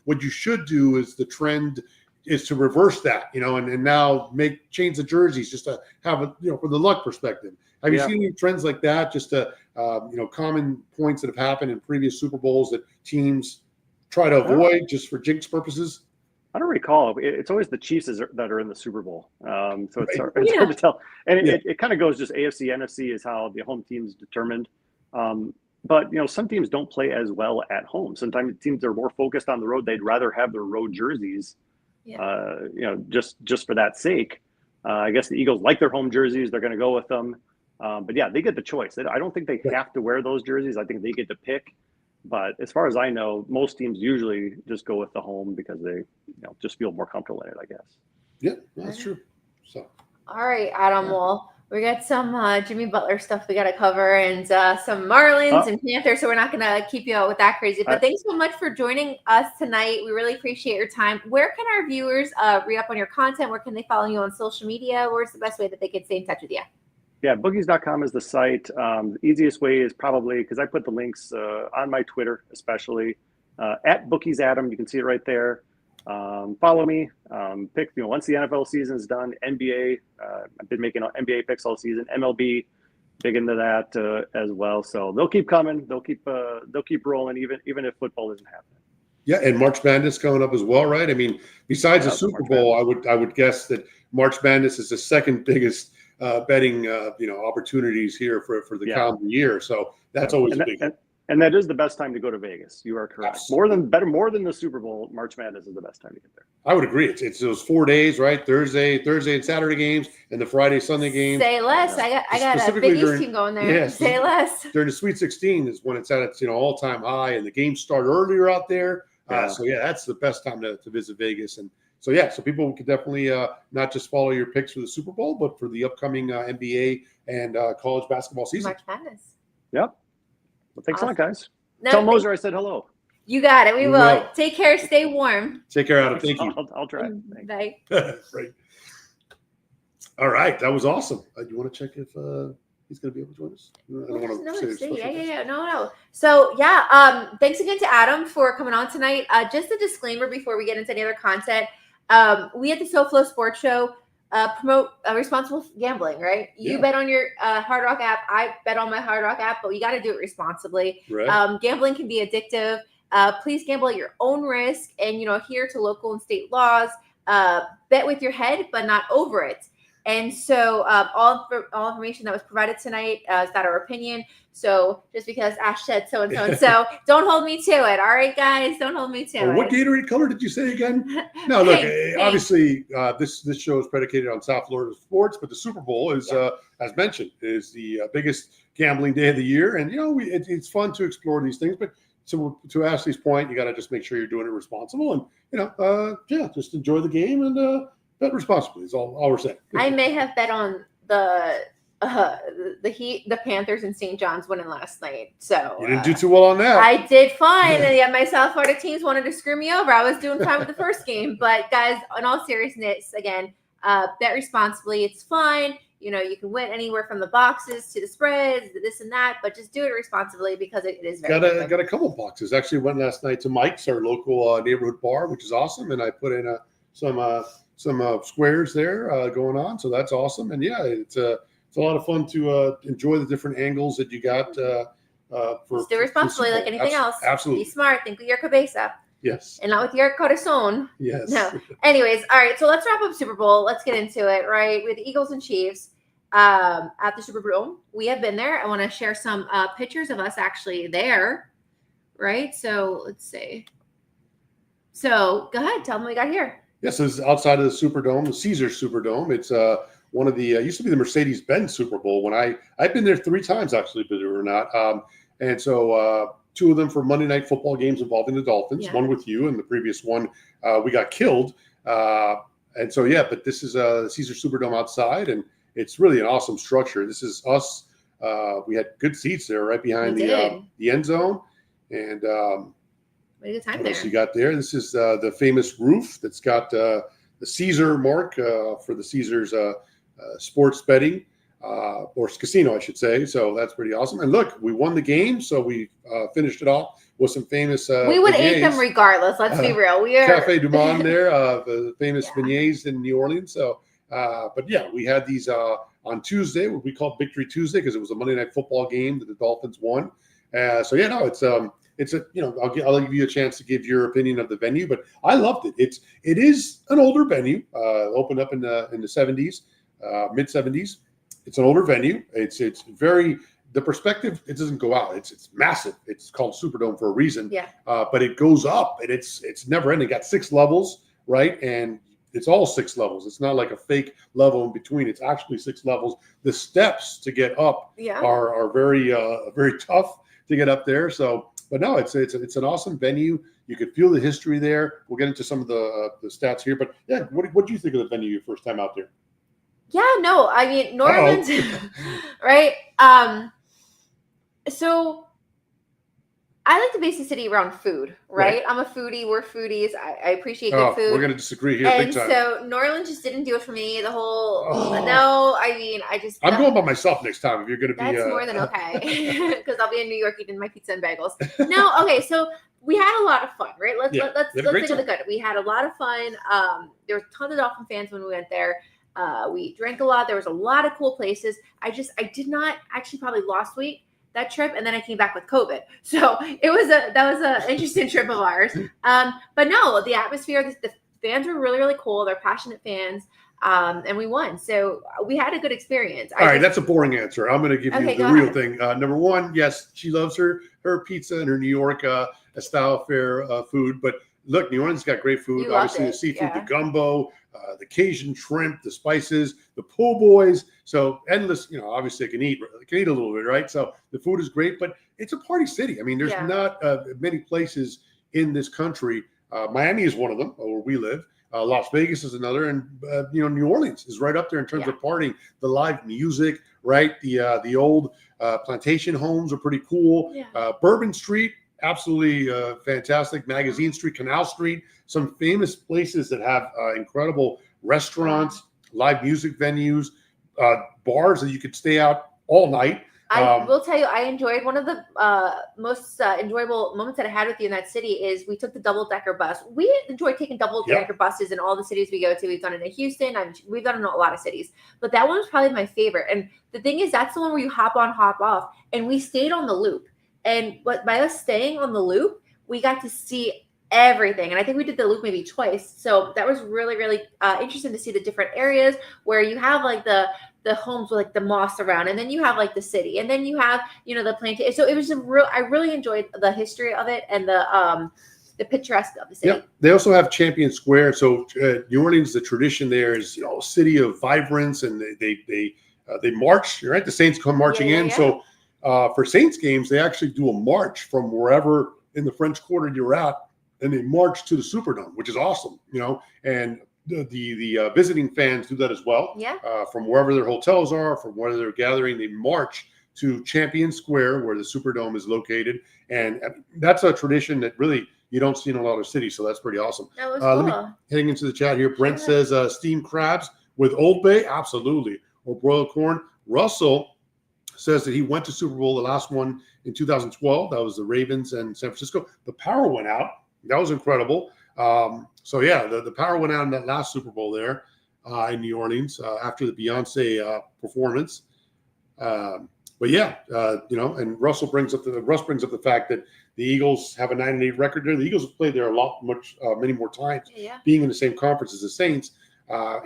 what you should do is the trend is to reverse that, and now change the jerseys just to have it, from the luck perspective. Have you seen any trends like that? Just to, common points that have happened in previous Super Bowls that teams try to avoid just for jinx purposes? I don't recall. It's always the Chiefs that are in the Super Bowl. So it's hard to tell. And it kind of goes just AFC, NFC is how the home team's determined. But, some teams don't play as well at home. Sometimes teams are more focused on the road. They'd rather have their road jerseys, just for that sake. I guess the Eagles like their home jerseys. They're going to go with them. But yeah, they get the choice. I don't think they have to wear those jerseys. I think they get to pick. But as far as I know, most teams usually just go with the home because they, just feel more comfortable in it, I guess. Yeah, that's true. So, all right, Adam. Well, we got some Jimmy Butler stuff we got to cover, and some Marlins and Panthers. So we're not going to keep you out with that crazy. But thanks so much for joining us tonight. We really appreciate your time. Where can our viewers read up on your content? Where can they follow you on social media? Where's the best way that they can stay in touch with you? Yeah, bookies.com is the site. The easiest way is probably, because I put the links on my Twitter, especially at Bookies Adam. You can see it right there. Follow me. Pick, once the NFL season is done, NBA. I've been making NBA picks all season. MLB, big into that as well. So they'll keep coming. They'll keep rolling, even if football isn't happening. Yeah, and March Madness coming up as well, right? I mean, besides the Super Bowl, I would guess that March Madness is the second biggest betting opportunities here for the calendar year. So that's always a big. And that is the best time to go to Vegas. You are correct. Absolutely. More than the Super Bowl, March Madness is the best time to get there. I would agree. It's those 4 days, right? Thursday and Saturday games, and the Friday, Sunday games. Say less. I got a Big East team going there. Yes, say less. During the Sweet 16 is when it's at its all-time high, and the games start earlier out there. So that's the best time to visit Vegas. And so so people can definitely not just follow your picks for the Super Bowl, but for the upcoming NBA and college basketball season. March Madness. Yep. Well, thanks a lot, guys. Tell Moser I said hello. You got it. We will. Take care. Stay warm. Take care, Adam. Thank you. I'll try. Bye. Right. All right. That was awesome. Do you want to check if he's going to be able to join us? I don't want to say No. So, thanks again to Adam for coming on tonight. Just a disclaimer before we get into any other content. We at the SoFLo Sports Show promote responsible gambling, right? You bet on your Hard Rock app. I bet on my Hard Rock app, but you got to do it responsibly. Right. Gambling can be addictive. Please gamble at your own risk and, adhere to local and state laws. Bet with your head, but not over it. And so all information that was provided tonight is not our opinion. So just because Ash said so and so and so, don't hold me to it. All right, guys, don't hold me to it. What Gatorade color did you say again? No, look, obviously this show is predicated on SoFLo Sports, but the Super Bowl is, as mentioned, is the biggest gambling day of the year. And, it's fun to explore these things. But to Ashley's point, you got to just make sure you're doing it responsible. And, just enjoy the game and bet responsibly is all we're saying. I may have bet on the Panthers and St. John's winning last night. So you didn't do too well on that. I did fine. And yet my South Florida teams wanted to screw me over. I was doing fine with the first game. But guys, in all seriousness, again, bet responsibly. It's fine. You can win anywhere from the boxes to the spreads, this and that, but just do it responsibly because it is very got a couple boxes. Actually went last night to Mike's, our local neighborhood bar, which is awesome. And I put in some squares there going on. So that's awesome. And it's a lot of fun to enjoy the different angles that you got. Just do responsibly like anything else. Absolutely. Be smart. Think with your cabeza. Yes. And not with your corazón. Yes. No. Anyways, all right. So let's wrap up Super Bowl. Let's get into it, right? With the Eagles and Chiefs at the Superbowl. We have been there. I want to share some pictures of us actually there, right? So let's see. So go ahead. Tell them what we got here. Yes, this is outside of the Superdome, the Caesars Superdome. It's one of the used to be the Mercedes-Benz Super Bowl when I've been there 3 times actually, believe it or not. And so 2 of them for Monday Night Football games involving the Dolphins. Yeah. One with you, and the previous one we got killed. And so yeah, but this is the Caesars Superdome outside, and it's really an awesome structure. This is us. We had good seats there, right behind the end zone, and. What a good time what there. else you got there? This is the famous roof that's got the Caesar mark for the Caesars sports betting or casino, I should say. So that's pretty awesome. And look, we won the game, so we finished it off with some famous. We would eat them regardless. Let's be real. We are Cafe Du Monde there, the famous beignets in New Orleans. So, but yeah, we had these on Tuesday, what we called Victory Tuesday, because it was a Monday Night Football game that the Dolphins won. So yeah, no, it's a, you know, I'll give you a chance to give your opinion of the venue, but I loved it. It is an older venue, opened up in the 70s, mid 70s. It's an older venue. It's very, the perspective, it doesn't go out. It's massive. It's called Superdome for a reason. Yeah. But it goes up, and it's never ending. Got 6 levels, right? And it's all 6 levels. It's not like a fake level in between. It's actually 6 levels. The steps to get up are very very tough to get up there. So. But no, it's an awesome venue. You could feel the history there. We'll get into some of the stats here. But yeah, what do you think of the venue your first time out there? Yeah, no, I mean, New Orleans, right? So I like to base the city around food, right? I'm a foodie. We're foodies. I appreciate good food. We're going to disagree here and big time. So New Orleans just didn't do it for me. The whole, no, I mean, I'm going by myself next time if you're going to be. That's more than okay. Because I'll be in New York eating my pizza and bagels. No, okay, so we had a lot of fun, right? Let's think of the good. We had a lot of fun. There were tons of Dolphin fans when we went there. We drank a lot. There was a lot of cool places. I did not actually probably lost weight that trip, and then I came back with COVID. So that was an interesting trip of ours. But no, the atmosphere, the fans were really, really cool. They're passionate fans. And we won. So we had a good experience. All right, that's a boring answer. I'm going to give you the real thing. Number one, yes, she loves her pizza and her New York style fare food. But look, New Orleans got great food. Obviously, the seafood, the gumbo, the Cajun shrimp, the spices, the po' boys. So endless, you know, obviously I can eat a little bit, right? So the food is great, but it's a party city. I mean, there's not many places in this country. Miami is one of them, where we live. Las Vegas is another, and New Orleans is right up there in terms of partying. The live music, right? The old plantation homes are pretty cool. Bourbon Street, absolutely fantastic. Magazine Street, Canal Street, some famous places that have incredible restaurants, live music venues, bars that you could stay out all night. I will tell you, I enjoyed one of the most enjoyable moments that I had with you in that city is we took the double-decker bus. We enjoy taking double-decker buses in all the cities we go to. We've done it in Houston. We've done it in a lot of cities. But that one was probably my favorite. And the thing is, that's the one where you hop on, hop off. And we stayed on the loop. And by us staying on the loop, we got to see everything. And I think we did the loop maybe twice. So that was really, really interesting to see the different areas where you have like the homes with like the moss around, and then you have like the city, and then you have, the plantation. So it was I really enjoyed the history of it and the picturesque of the city. Yeah, they also have Champion Square. So New Orleans, the tradition there is a city of vibrance, and they march. Right, the Saints come marching in. Yeah. So for Saints games, they actually do a march from wherever in the French Quarter you're at, and they march to the Superdome, which is awesome. And the visiting fans do that as well. Yeah. From wherever their hotels are, from where they're gathering, they march to Champion Square, where the Superdome is located, and that's a tradition that really you don't see in a lot of cities. So that's pretty awesome. That was cool. Let me heading into the chat here. Brent says steamed crabs with Old Bay, absolutely, or broiled corn. Russell says that he went to Super Bowl, the last one in 2012. That was the Ravens and San Francisco. The power went out. That was incredible. So yeah, the power went out in that last Super Bowl there in New Orleans after the Beyonce performance. But yeah, and Russ brings up the fact that the Eagles have a 9-8 record there. The Eagles have played there many more times, being in the same conference as the Saints,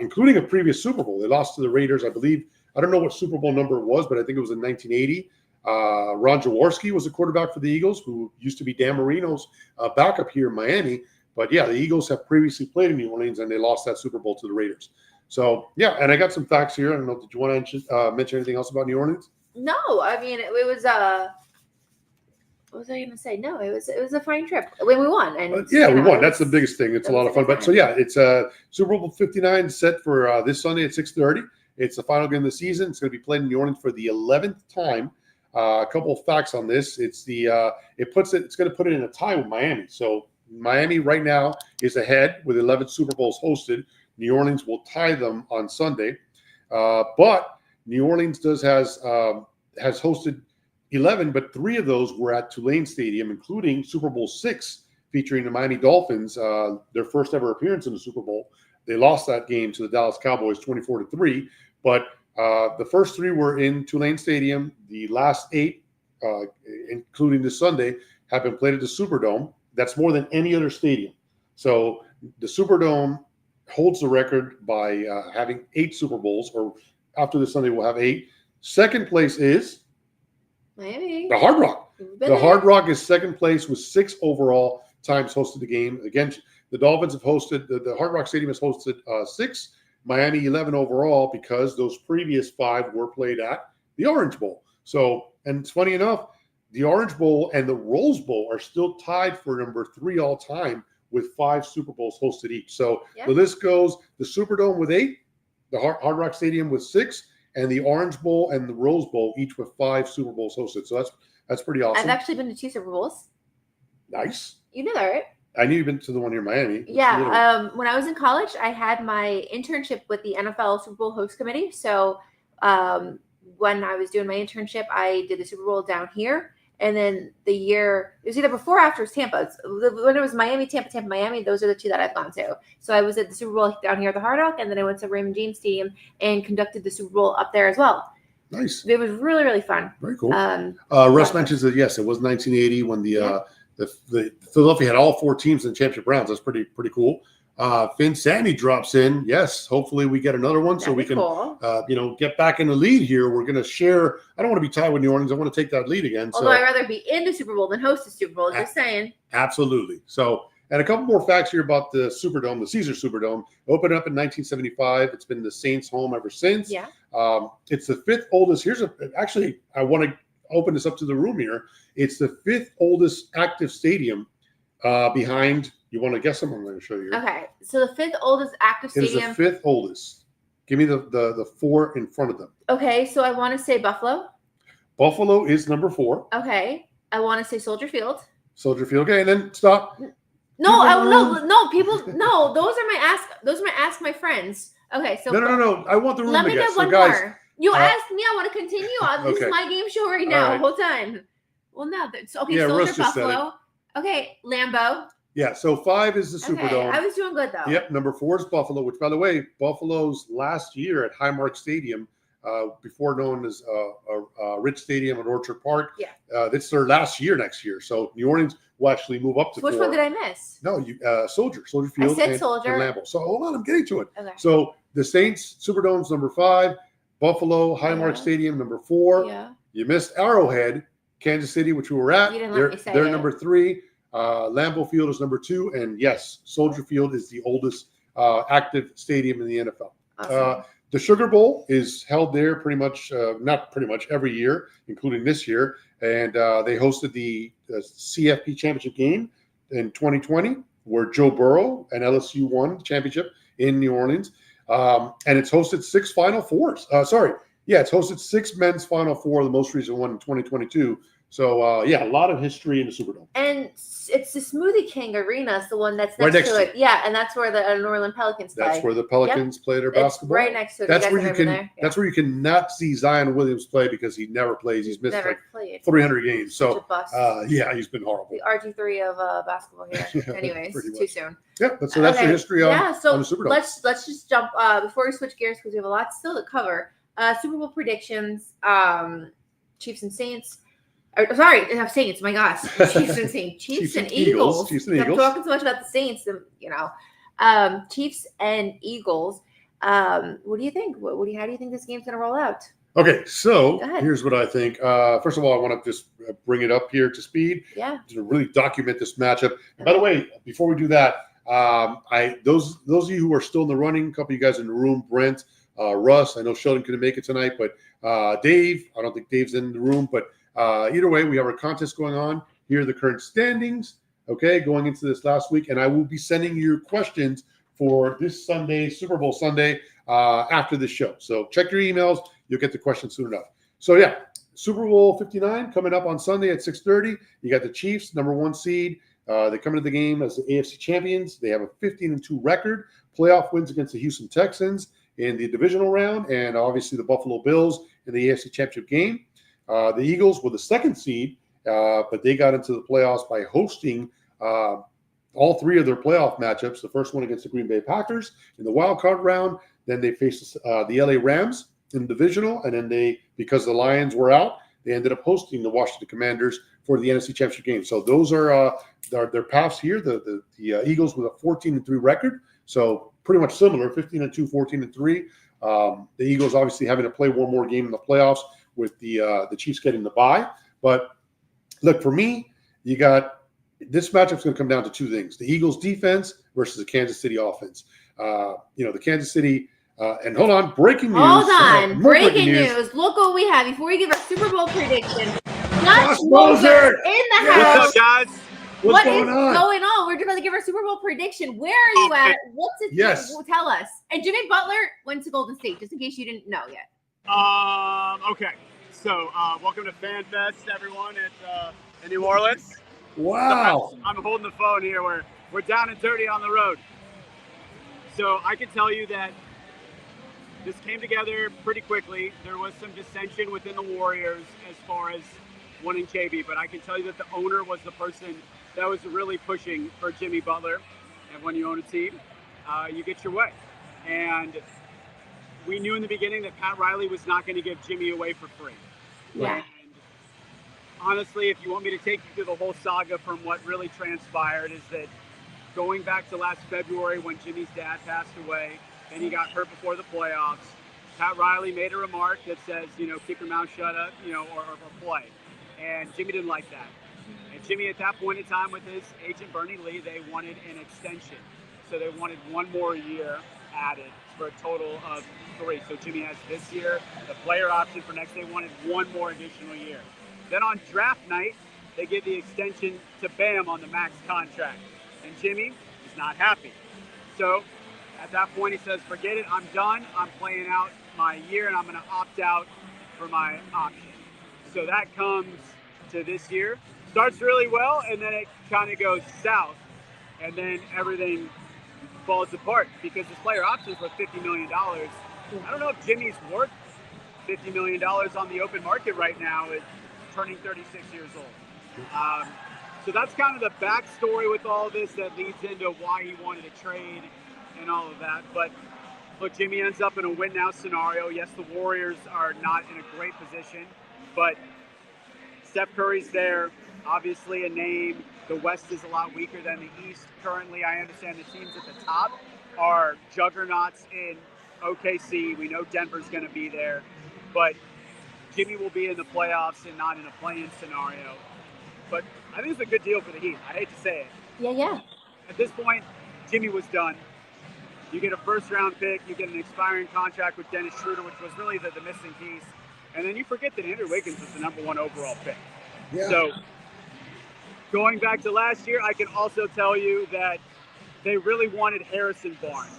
including a previous Super Bowl. They lost to the Raiders, I believe. I don't know what Super Bowl number it was, but I think it was in 1980. Ron Jaworski was the quarterback for the Eagles, who used to be Dan Marino's backup here in Miami. But yeah, the Eagles have previously played in New Orleans, and they lost that Super Bowl to the Raiders. So yeah, and I got some facts here. I don't know. Did you want to mention anything else about New Orleans? No, I mean it was what was I going to say? No, it was a fine trip. We won, and we won. That's the biggest thing. It's a lot of fun. But so yeah, it's Super Bowl 59 set for this Sunday at 6:30. It's the final game of the season. It's going to be played in New Orleans for the 11th time. A couple of facts on this. It's it's going to put it in a tie with Miami. So Miami right now is ahead with 11 Super Bowls hosted. New Orleans will tie them on Sunday, but New Orleans has hosted 11, but 3 of those were at Tulane Stadium, including Super Bowl VI, featuring the Miami Dolphins, their first ever appearance in the Super Bowl. They lost that game to the Dallas Cowboys 24-3, but the first 3 were in Tulane Stadium. The last 8, including this Sunday, have been played at the Superdome. That's more than any other stadium. So the Superdome holds the record by having 8 Super Bowls, or after this Sunday we'll have 8. Second place is Miami. The Hard Rock. The Hard Rock is second place with 6 overall times hosted the game. Again, the Dolphins have hosted, the Hard Rock Stadium has hosted 6, Miami 11 overall, because those previous 5 were played at the Orange Bowl. So, and it's funny enough, the Orange Bowl and the Rose Bowl are still tied for number 3 all time with 5 Super Bowls hosted each. So the list goes the Superdome with 8, the Hard Rock Stadium with 6, and the Orange Bowl and the Rose Bowl each with 5 Super Bowls hosted. So that's pretty awesome. I've actually been to 2 Super Bowls. Nice. You know that, right? I knew you've been to the one near Miami. Yeah. When I was in college, I had my internship with the NFL Super Bowl host committee. So when I was doing my internship, I did the Super Bowl down here. And then the year, it was either before or after, it was Tampa. When it was Miami, Tampa, Miami, those are the 2 that I've gone to. So I was at the Super Bowl down here at the Hard Rock, and then I went to Raymond James Stadium and conducted the Super Bowl up there as well. Nice. It was really, really fun. Very cool. Russ mentions that, yes, it was 1980 when the Philadelphia had all 4 teams in the championship rounds. That's pretty cool. Finn Sandy drops in. Yes, hopefully we get another one. That'd so we can, cool. Get back in the lead here. We're going to share. I don't want to be tied with New Orleans. I want to take that lead again. Although I'd rather be in the Super Bowl than host the Super Bowl. Just saying. Absolutely. So, and a couple more facts here about the Superdome, the Caesars Superdome. Opened up in 1975. It's been the Saints' home ever since. Yeah. It's the 5th oldest. Actually, I want to open this up to the room here. It's the 5th oldest active stadium behind. You want to guess them? I'm going to show you. Okay, so the 5th oldest active stadium. It is the 5th oldest. Give me the 4 in front of them. Okay, so I want to say Buffalo. Buffalo is number 4. Okay, I want to say Soldier Field. Soldier Field. Okay, and then stop. No, people. No, those are my ask my friends. Okay, so no. I want the room. Let me get one guys, more. You asked me. I want to continue. This is my game show right now. Right. Hold on. Well, no. Okay, yeah, Soldier Buffalo. Okay, Lambeau. Yeah, so 5 is the Superdome. I was doing good, though. Yep, number 4 is Buffalo, which, by the way, Buffalo's last year at Highmark Stadium, before known as Rich Stadium at Orchard Park. Yeah. It's their last year next year. So New Orleans will actually move up to 4. Which one did I miss? No, Soldier Field. I said Soldier. And Lambeau. So hold on, I'm getting to it. Okay. So the Saints Superdome's number 5, Buffalo, Highmark Stadium, number 4. Yeah. You missed Arrowhead, Kansas City, which we were at. You didn't let me say they're it. number 3. Lambeau Field is number 2, and yes, Soldier Field is the oldest active stadium in the NFL. Awesome. The Sugar Bowl is held there not pretty much every year, including this year, and they hosted the CFP championship game in 2020, where Joe Burrow and LSU won the championship in New Orleans, and it's hosted 6 Final Fours. It's hosted 6 men's Final Four, the most recent one in 2022. So, a lot of history in the Superdome. And it's the Smoothie King Arena. It's the one that's right next to it. Yeah, and that's where the New Orleans Pelicans play. That's where the Pelicans play their basketball. Right next to it. That's where you can not see Zion Williams play because he never plays. He's missed 300 games. So, he's been horrible. The RG3 of basketball here. Anyways, too soon. Yeah, so that's the history on the Superdome. Let's just jump before we switch gears because we have a lot still to cover. Super Bowl predictions. Chiefs and Saints. Sorry, I have Saints. My gosh, Chiefs and Saints. Chiefs and Eagles. Chiefs and I'm Eagles. talking so much about the Saints, Chiefs and Eagles. What do you think? How do you think this game's going to roll out? Okay, so here's what I think. First of all, I want to just bring it up here to speed. Yeah. To really document this matchup. And by the way, before we do that, those of you who are still in the running, a couple of you guys in the room, Brent, Russ. I know Sheldon couldn't make it tonight, but Dave. I don't think Dave's in the room, but either way, we have a contest going on. Here are the current standings. Okay, going into this last week, and I will be sending you questions for this Sunday, Super Bowl Sunday, after this show. So check your emails. You'll get the questions soon enough. So yeah, Super Bowl 59 coming up on Sunday at 6:30. You got the Chiefs, #1 seed. They come into the game as the AFC champions. They have a 15-2 record. Playoff wins against the Houston Texans in the divisional round, and obviously the Buffalo Bills in the AFC Championship game. The Eagles were the 2nd seed, but they got into the playoffs by hosting all 3 of their playoff matchups. The first one against the Green Bay Packers in the wild card round. Then they faced the LA Rams in the divisional, and then because the Lions were out, they ended up hosting the Washington Commanders for the NFC Championship game. So those are their paths here. The Eagles with a 14-3 record, so pretty much similar, 15-2, 14-3. The Eagles obviously having to play one more game in the playoffs with the Chiefs getting the bye. But look, for me, you got this matchup's going to come down to 2 things: the Eagles defense versus the Kansas City offense. The Kansas City. And hold on, breaking news. Hold on, breaking news. Look what we have before we give our Super Bowl prediction. Josh Moser in the house. What's up, guys? What's going on? We're about to give our Super Bowl prediction. Where are you at? What's it? Yes. Tell us. And Jimmy Butler went to Golden State, just in case you didn't know yet. Okay. So, welcome to Fan Fest, everyone, in New Orleans. Wow. So I'm holding the phone here. We're down and dirty on the road. So I can tell you that this came together pretty quickly. There was some dissension within the Warriors as far as wanting JB, but I can tell you that the owner was the person that was really pushing for Jimmy Butler. And when you own a team, you get your way. And we knew in the beginning that Pat Riley was not going to give Jimmy away for free. Yeah. And honestly, if you want me to take you through the whole saga from what really transpired, is that going back to last February when Jimmy's dad passed away, and he got hurt before the playoffs, Pat Riley made a remark that says, keep your mouth shut up, or play. And Jimmy didn't like that. And Jimmy, at that point in time with his agent Bernie Lee, they wanted an extension. So they wanted 1 more year added for a total of 3. So Jimmy has this year, the player option for next. They wanted 1 more additional year. Then on draft night, they give the extension to Bam on the max contract. And Jimmy is not happy. So at that point, he says, forget it, I'm done. I'm playing out my year, and I'm going to opt out for my option. So that comes to this year. Starts really well, and then it kind of goes south. And then everything falls apart because his player options was $50 million. I don't know if Jimmy's worth $50 million on the open market right now, is turning 36 years old. So that's kind of the backstory with all this that leads into why he wanted to trade and all of that. But look, Jimmy ends up in a win-now scenario. Yes, the Warriors are not in a great position, but Steph Curry's there, obviously a name. The West is a lot weaker than the East currently. I understand the teams at the top are juggernauts in OKC. We know Denver's going to be there, but Jimmy will be in the playoffs and not in a play-in scenario. But I think it's a good deal for the Heat. I hate to say it. Yeah. At this point, Jimmy was done. You get a first-round pick. You get an expiring contract with Dennis Schroeder, which was really the missing piece. And then you forget that Andrew Wiggins was the #1 overall pick. Yeah. So going back to last year, I can also tell you that they really wanted Harrison Barnes.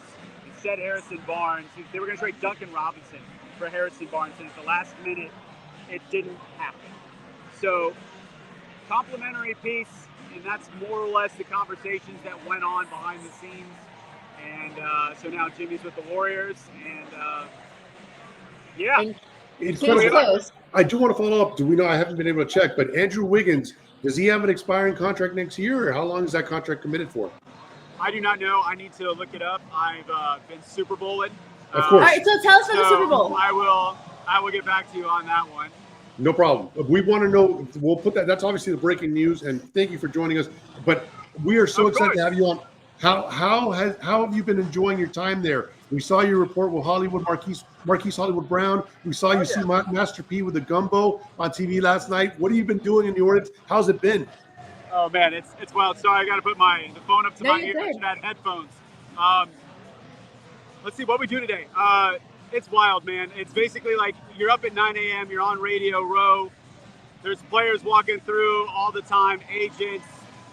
Instead, Harrison Barnes, they were going to trade Duncan Robinson for Harrison Barnes, and at the last minute, it didn't happen. So complimentary piece, and that's more or less the conversations that went on behind the scenes. And so now Jimmy's with the Warriors, and yeah. I do want to follow up. Do we know? I haven't been able to check, but Andrew Wiggins, does he have an expiring contract next year, or how long is that contract committed for? I do not know. I need to look it up. I've been Super Bowling. Of course. All right, so tell us about the Super Bowl. I will get back to you on that one. No problem. We want to know. We'll put that. That's obviously the breaking news, and thank you for joining us. But we are so excited to have you on. How have you been enjoying your time there? We saw your report with Marquise Hollywood Brown. We saw you see Master P with the gumbo on TV last night. What have you been doing in the audience? How's it been? Oh man, it's wild. Sorry, I got to put the phone up to my ear. I should have headphones. Let's see what we do today. It's wild, man. It's basically like you're up at 9 a.m. You're on Radio Row. There's players walking through all the time, agents.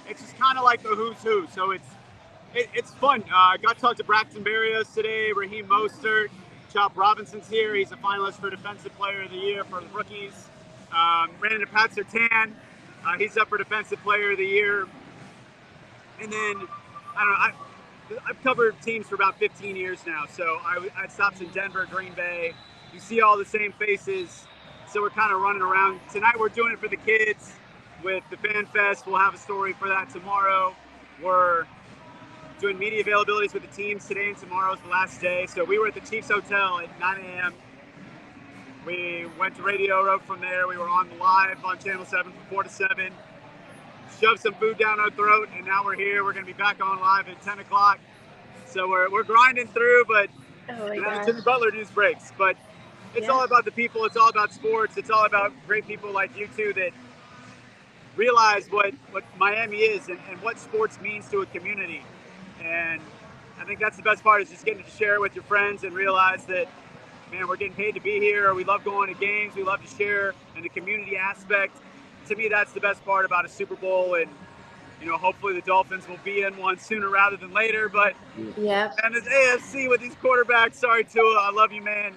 It's just kind of like the who's who. So it's fun. I got to talk to Braxton Berrios today, Raheem Mostert. Chop Robinson's here. He's a finalist for Defensive Player of the Year for the Rookies. Ran into Pat Surtain. He's up for Defensive Player of the Year. And then, I don't know, I've covered teams for about 15 years now. So I had stops in Denver, Green Bay. You see all the same faces. So we're kind of running around. Tonight we're doing it for the kids with the Fan Fest. We'll have a story for that tomorrow. We're doing media availabilities with the teams today, and tomorrow's the last day. So we were at the Chiefs Hotel at 9 a.m. We went to Radio Row from there. We were on live on Channel 7 from 4 to 7. Shoved some food down our throat, and now we're here. We're going to be back on live at 10 o'clock. So we're grinding through, but Jimmy Butler news breaks. But it's all about the people. It's all about sports. It's all about great people like you two that realize what Miami is and what sports means to a community. And I think that's the best part, is just getting to share it with your friends and realize that, man, we're getting paid to be here. We love going to games. We love to share in the community aspect. To me, that's the best part about a Super Bowl. And, hopefully the Dolphins will be in one sooner rather than later. But and this AFC with these quarterbacks, sorry, Tua, I love you, man.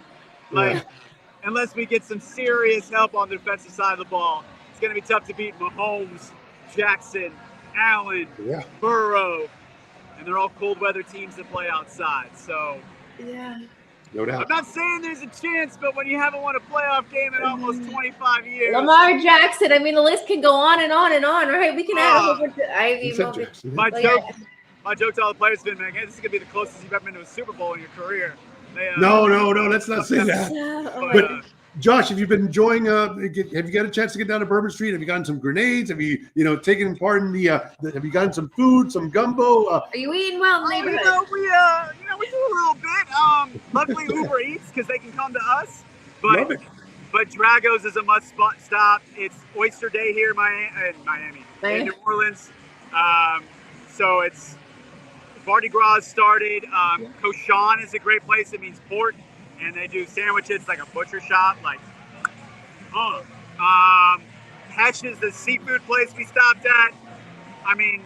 Unless we get some serious help on the defensive side of the ball, it's going to be tough to beat Mahomes, Jackson, Allen, Burrow. And they're all cold weather teams that play outside. So, no doubt. I'm not saying there's a chance, but when you haven't won a playoff game in almost 25 years. Lamar Jackson. I mean, the list can go on and on and on, right? We can add a whole bunch of. My joke to all the players has been, man, this is going to be the closest you've ever been to a Super Bowl in your career. No, let's not say that. But Josh, have you been enjoying? Have you got a chance to get down to Bourbon Street? Have you gotten some grenades? Have you, taken part in the? Have you gotten some food, some gumbo? Are you eating well in the neighborhood? We do a little bit. Luckily, Uber Eats because they can come to us. But Drago's is a must stop. It's Oyster Day here in Miami. In New Orleans. So it's Mardi Gras started. Koshan is a great place. It means pork. And they do sandwiches like a butcher shop. Hesh is the seafood place we stopped at. I mean,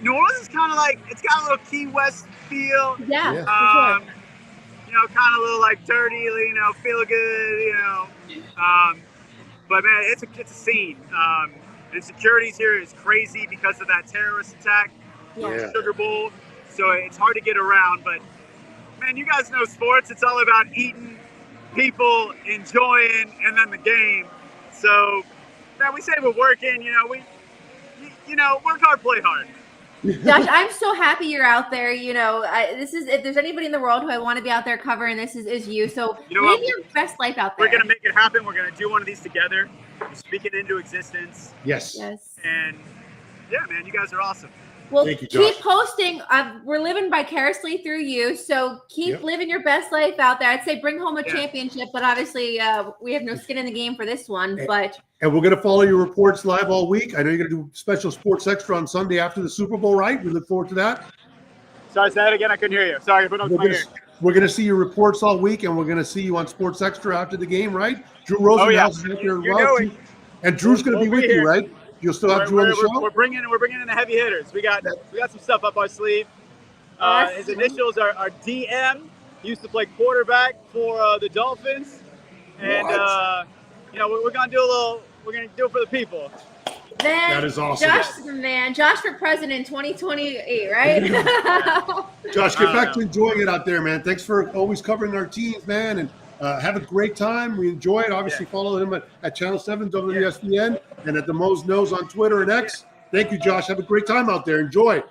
New Orleans is kind of like, it's got a little Key West feel. Yeah, for sure. Kind of a little like dirty, feel good, But man, it's a scene. And security's here is crazy because of that terrorist attack, Sugar Bowl. So it's hard to get around, but man, you guys know sports. It's all about eating, people enjoying, and then the game. So, man, we say we're working. Work hard, play hard. Josh, I'm so happy you're out there. If there's anybody in the world who I want to be out there covering, this is you. So live your best life out there. We're gonna make it happen. We're gonna do one of these together. We're speaking into existence. Yes. And yeah, man, you guys are awesome. Well, keep posting. We're living vicariously through you, so keep living your best life out there. I'd say bring home a championship, but obviously we have no skin in the game for this one. And we're going to follow your reports live all week. I know you're going to do special Sports Extra on Sunday after the Super Bowl, right? We look forward to that. Sorry, say that again. I couldn't hear you. Sorry, put on my ear. We're going to see your reports all week, and we're going to see you on Sports Extra after the game, right? Drew Rosenhaus is out there as well. And Drew's going to be with you, right? You'll still have Drew on the show? We're bringing in the heavy hitters. We got some stuff up our sleeve. His initials are DM. He used to play quarterback for the Dolphins. And we're gonna do it for the people. Man, that is awesome. Josh for president 2028, right? Josh, get back to enjoying it out there, man. Thanks for always covering our teams, man, and have a great time. We enjoy it. Obviously, follow him at Channel 7 WSBN and at the Mo's Knows on Twitter and X. Thank you, Josh. Have a great time out there. Enjoy.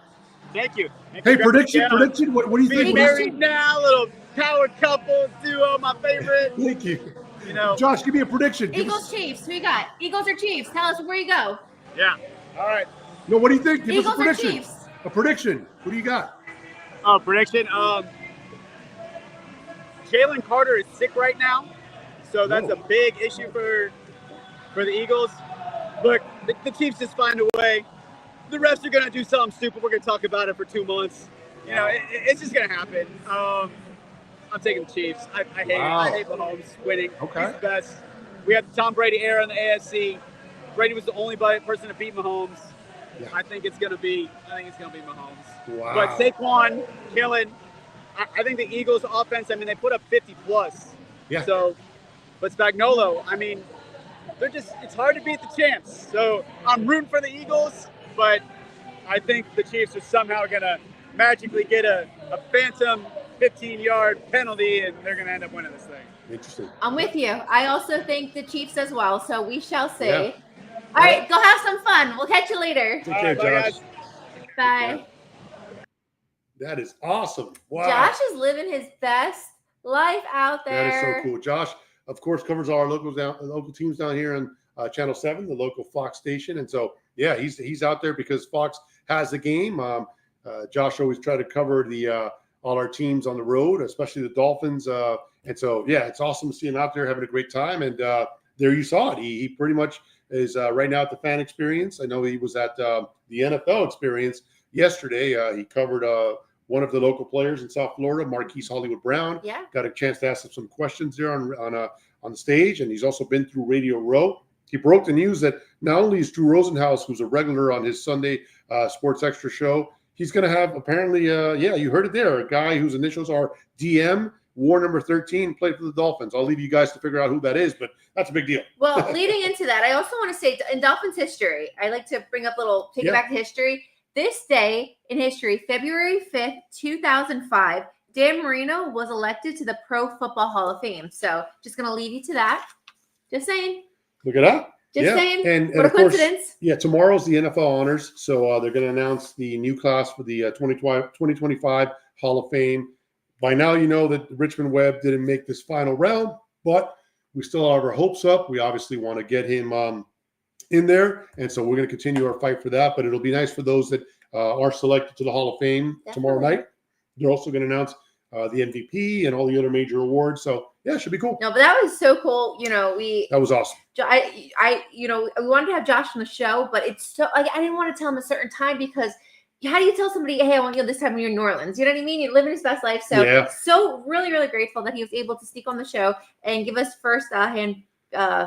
Thank you. Hey, prediction. What do you think? Being married now, little power couple duo, my favorite. Thank you. You know, Josh, give me a prediction. Eagles, Chiefs. Who you got? Eagles or Chiefs? Tell us where you go. yeah. All right. No, what do you think? Give us Eagles a or prediction. Chiefs? A prediction. What do you got? Oh, prediction. Jalen Carter is sick right now, so that's a big issue for the Eagles. Look, the Chiefs just find a way. The refs are gonna do something stupid. We're gonna talk about it for 2 months. You know, it's just gonna happen. I'm taking the Chiefs. I hate Mahomes winning. Okay. He's the best. We have the Tom Brady era in the AFC. Brady was the only person to beat Mahomes. Yeah. I think it's gonna be Mahomes. Wow. But Saquon killing. I think the Eagles offense, I mean, they put up 50 plus. Yeah. So, but Spagnuolo, I mean, it's hard to beat the champs. So I'm rooting for the Eagles, but I think the Chiefs are somehow going to magically get a phantom 15-yard penalty, and they're going to end up winning this thing. Interesting. I'm with you. I also think the Chiefs as well, so we shall see. Yeah. All right, go have some fun. We'll catch you later. Take care, Bye, Josh. guys. Bye. That is awesome. Wow. Josh is living his best life out there. That is so cool. Josh, of course, covers all our local teams down here on Channel 7, the local Fox station. And so, yeah, he's out there because Fox has the game. Josh always try to cover all our teams on the road, especially the Dolphins. And so, yeah, it's awesome to see him out there having a great time. And there you saw it. He pretty much is right now at the fan experience. I know he was at the NFL experience yesterday. He covered one of the local players in South Florida, Marquise Hollywood Brown. Yeah. Got a chance to ask him some questions there on the stage, and he's also been through Radio Row. He broke the news that not only is Drew Rosenhaus, who's a regular on his Sunday Sports Extra show, he's going to have apparently, you heard it there, a guy whose initials are DM, war number 13, played for the Dolphins. I'll leave you guys to figure out who that is, but that's a big deal. Well, leading into that, I also want to say in Dolphins history, I like to bring up take it back to history. This day in history, February 5th, 2005, Dan Marino was elected to the Pro Football Hall of Fame. So just going to leave you to that. Just saying. Look it up. Just saying. And what a of course, coincidence. tomorrow's the NFL honors. So they're going to announce the new class for the 2025 Hall of Fame. By now, you know that Richmond Webb didn't make this final round, but we still have our hopes up. We obviously want to get him in there. And so we're going to continue our fight for that. But it'll be nice for those that are selected to the Hall of Fame tomorrow night. They're also going to announce the MVP and all the other major awards. So, yeah, it should be cool. No, but that was so cool. That was awesome. We wanted to have Josh on the show, but it's so I didn't want to tell him a certain time because how do you tell somebody, hey, I want you this time when you're in New Orleans? You know what I mean? You're living his best life. So, so really, really grateful that he was able to sneak on the show and give us first-hand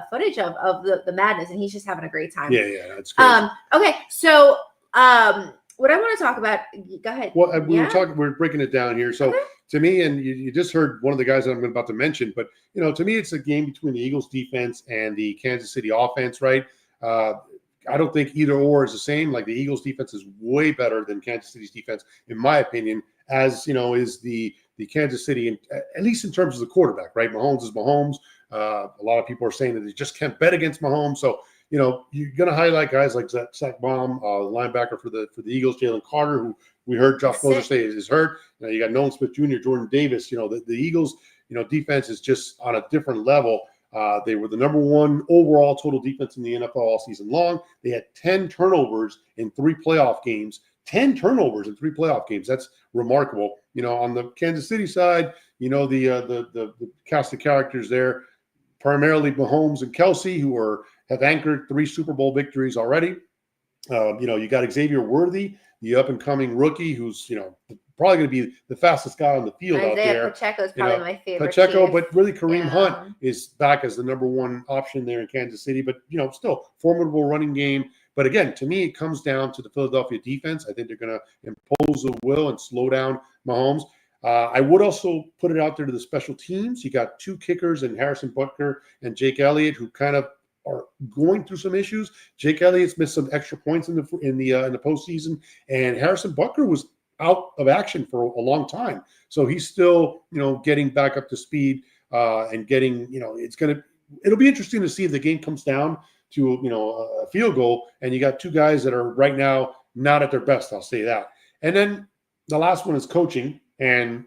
footage of the madness, and he's just having a great time. Yeah, that's great. Okay, so what I want to talk about, go ahead. Well, we're breaking it down here. So to me, and you just heard one of the guys that I'm about to mention, but to me, it's a game between the Eagles defense and the Kansas City offense, right? I don't think either or is the same. Like the Eagles defense is way better than Kansas City's defense, in my opinion, as is the Kansas City, at least in terms of the quarterback, right? Mahomes is Mahomes. A lot of people are saying that they just can't bet against Mahomes. So, you're going to highlight guys like Zach Baum, the linebacker for the Eagles, Jalen Carter, who we heard Josh Moser say is hurt. You got Nolan Smith Jr., Jordan Davis. The Eagles, defense is just on a different level. They were the number one overall total defense in the NFL all season long. They had 10 turnovers in 3 playoff games. 10 turnovers in 3 playoff games. That's remarkable. On the Kansas City side, the cast of characters there, primarily Mahomes and Kelsey, who have anchored 3 Super Bowl victories already. You got Xavier Worthy, the up-and-coming rookie, who's, probably going to be the fastest guy on the field out there. Pacheco is probably my favorite. Pacheco, but really Kareem Hunt is back as the number one option there in Kansas City. But, still formidable running game. But again, to me, it comes down to the Philadelphia defense. I think they're going to impose the will and slow down Mahomes. I would also put it out there to the special teams. You got 2 kickers in Harrison Butker and Jake Elliott, who kind of are going through some issues. Jake Elliott's missed some extra points in the postseason, and Harrison Butker was out of action for a long time. So he's still, getting back up to speed and getting, it'll be interesting to see if the game comes down to, a field goal, and you got 2 guys that are right now not at their best. I'll say that. And then the last one is coaching, and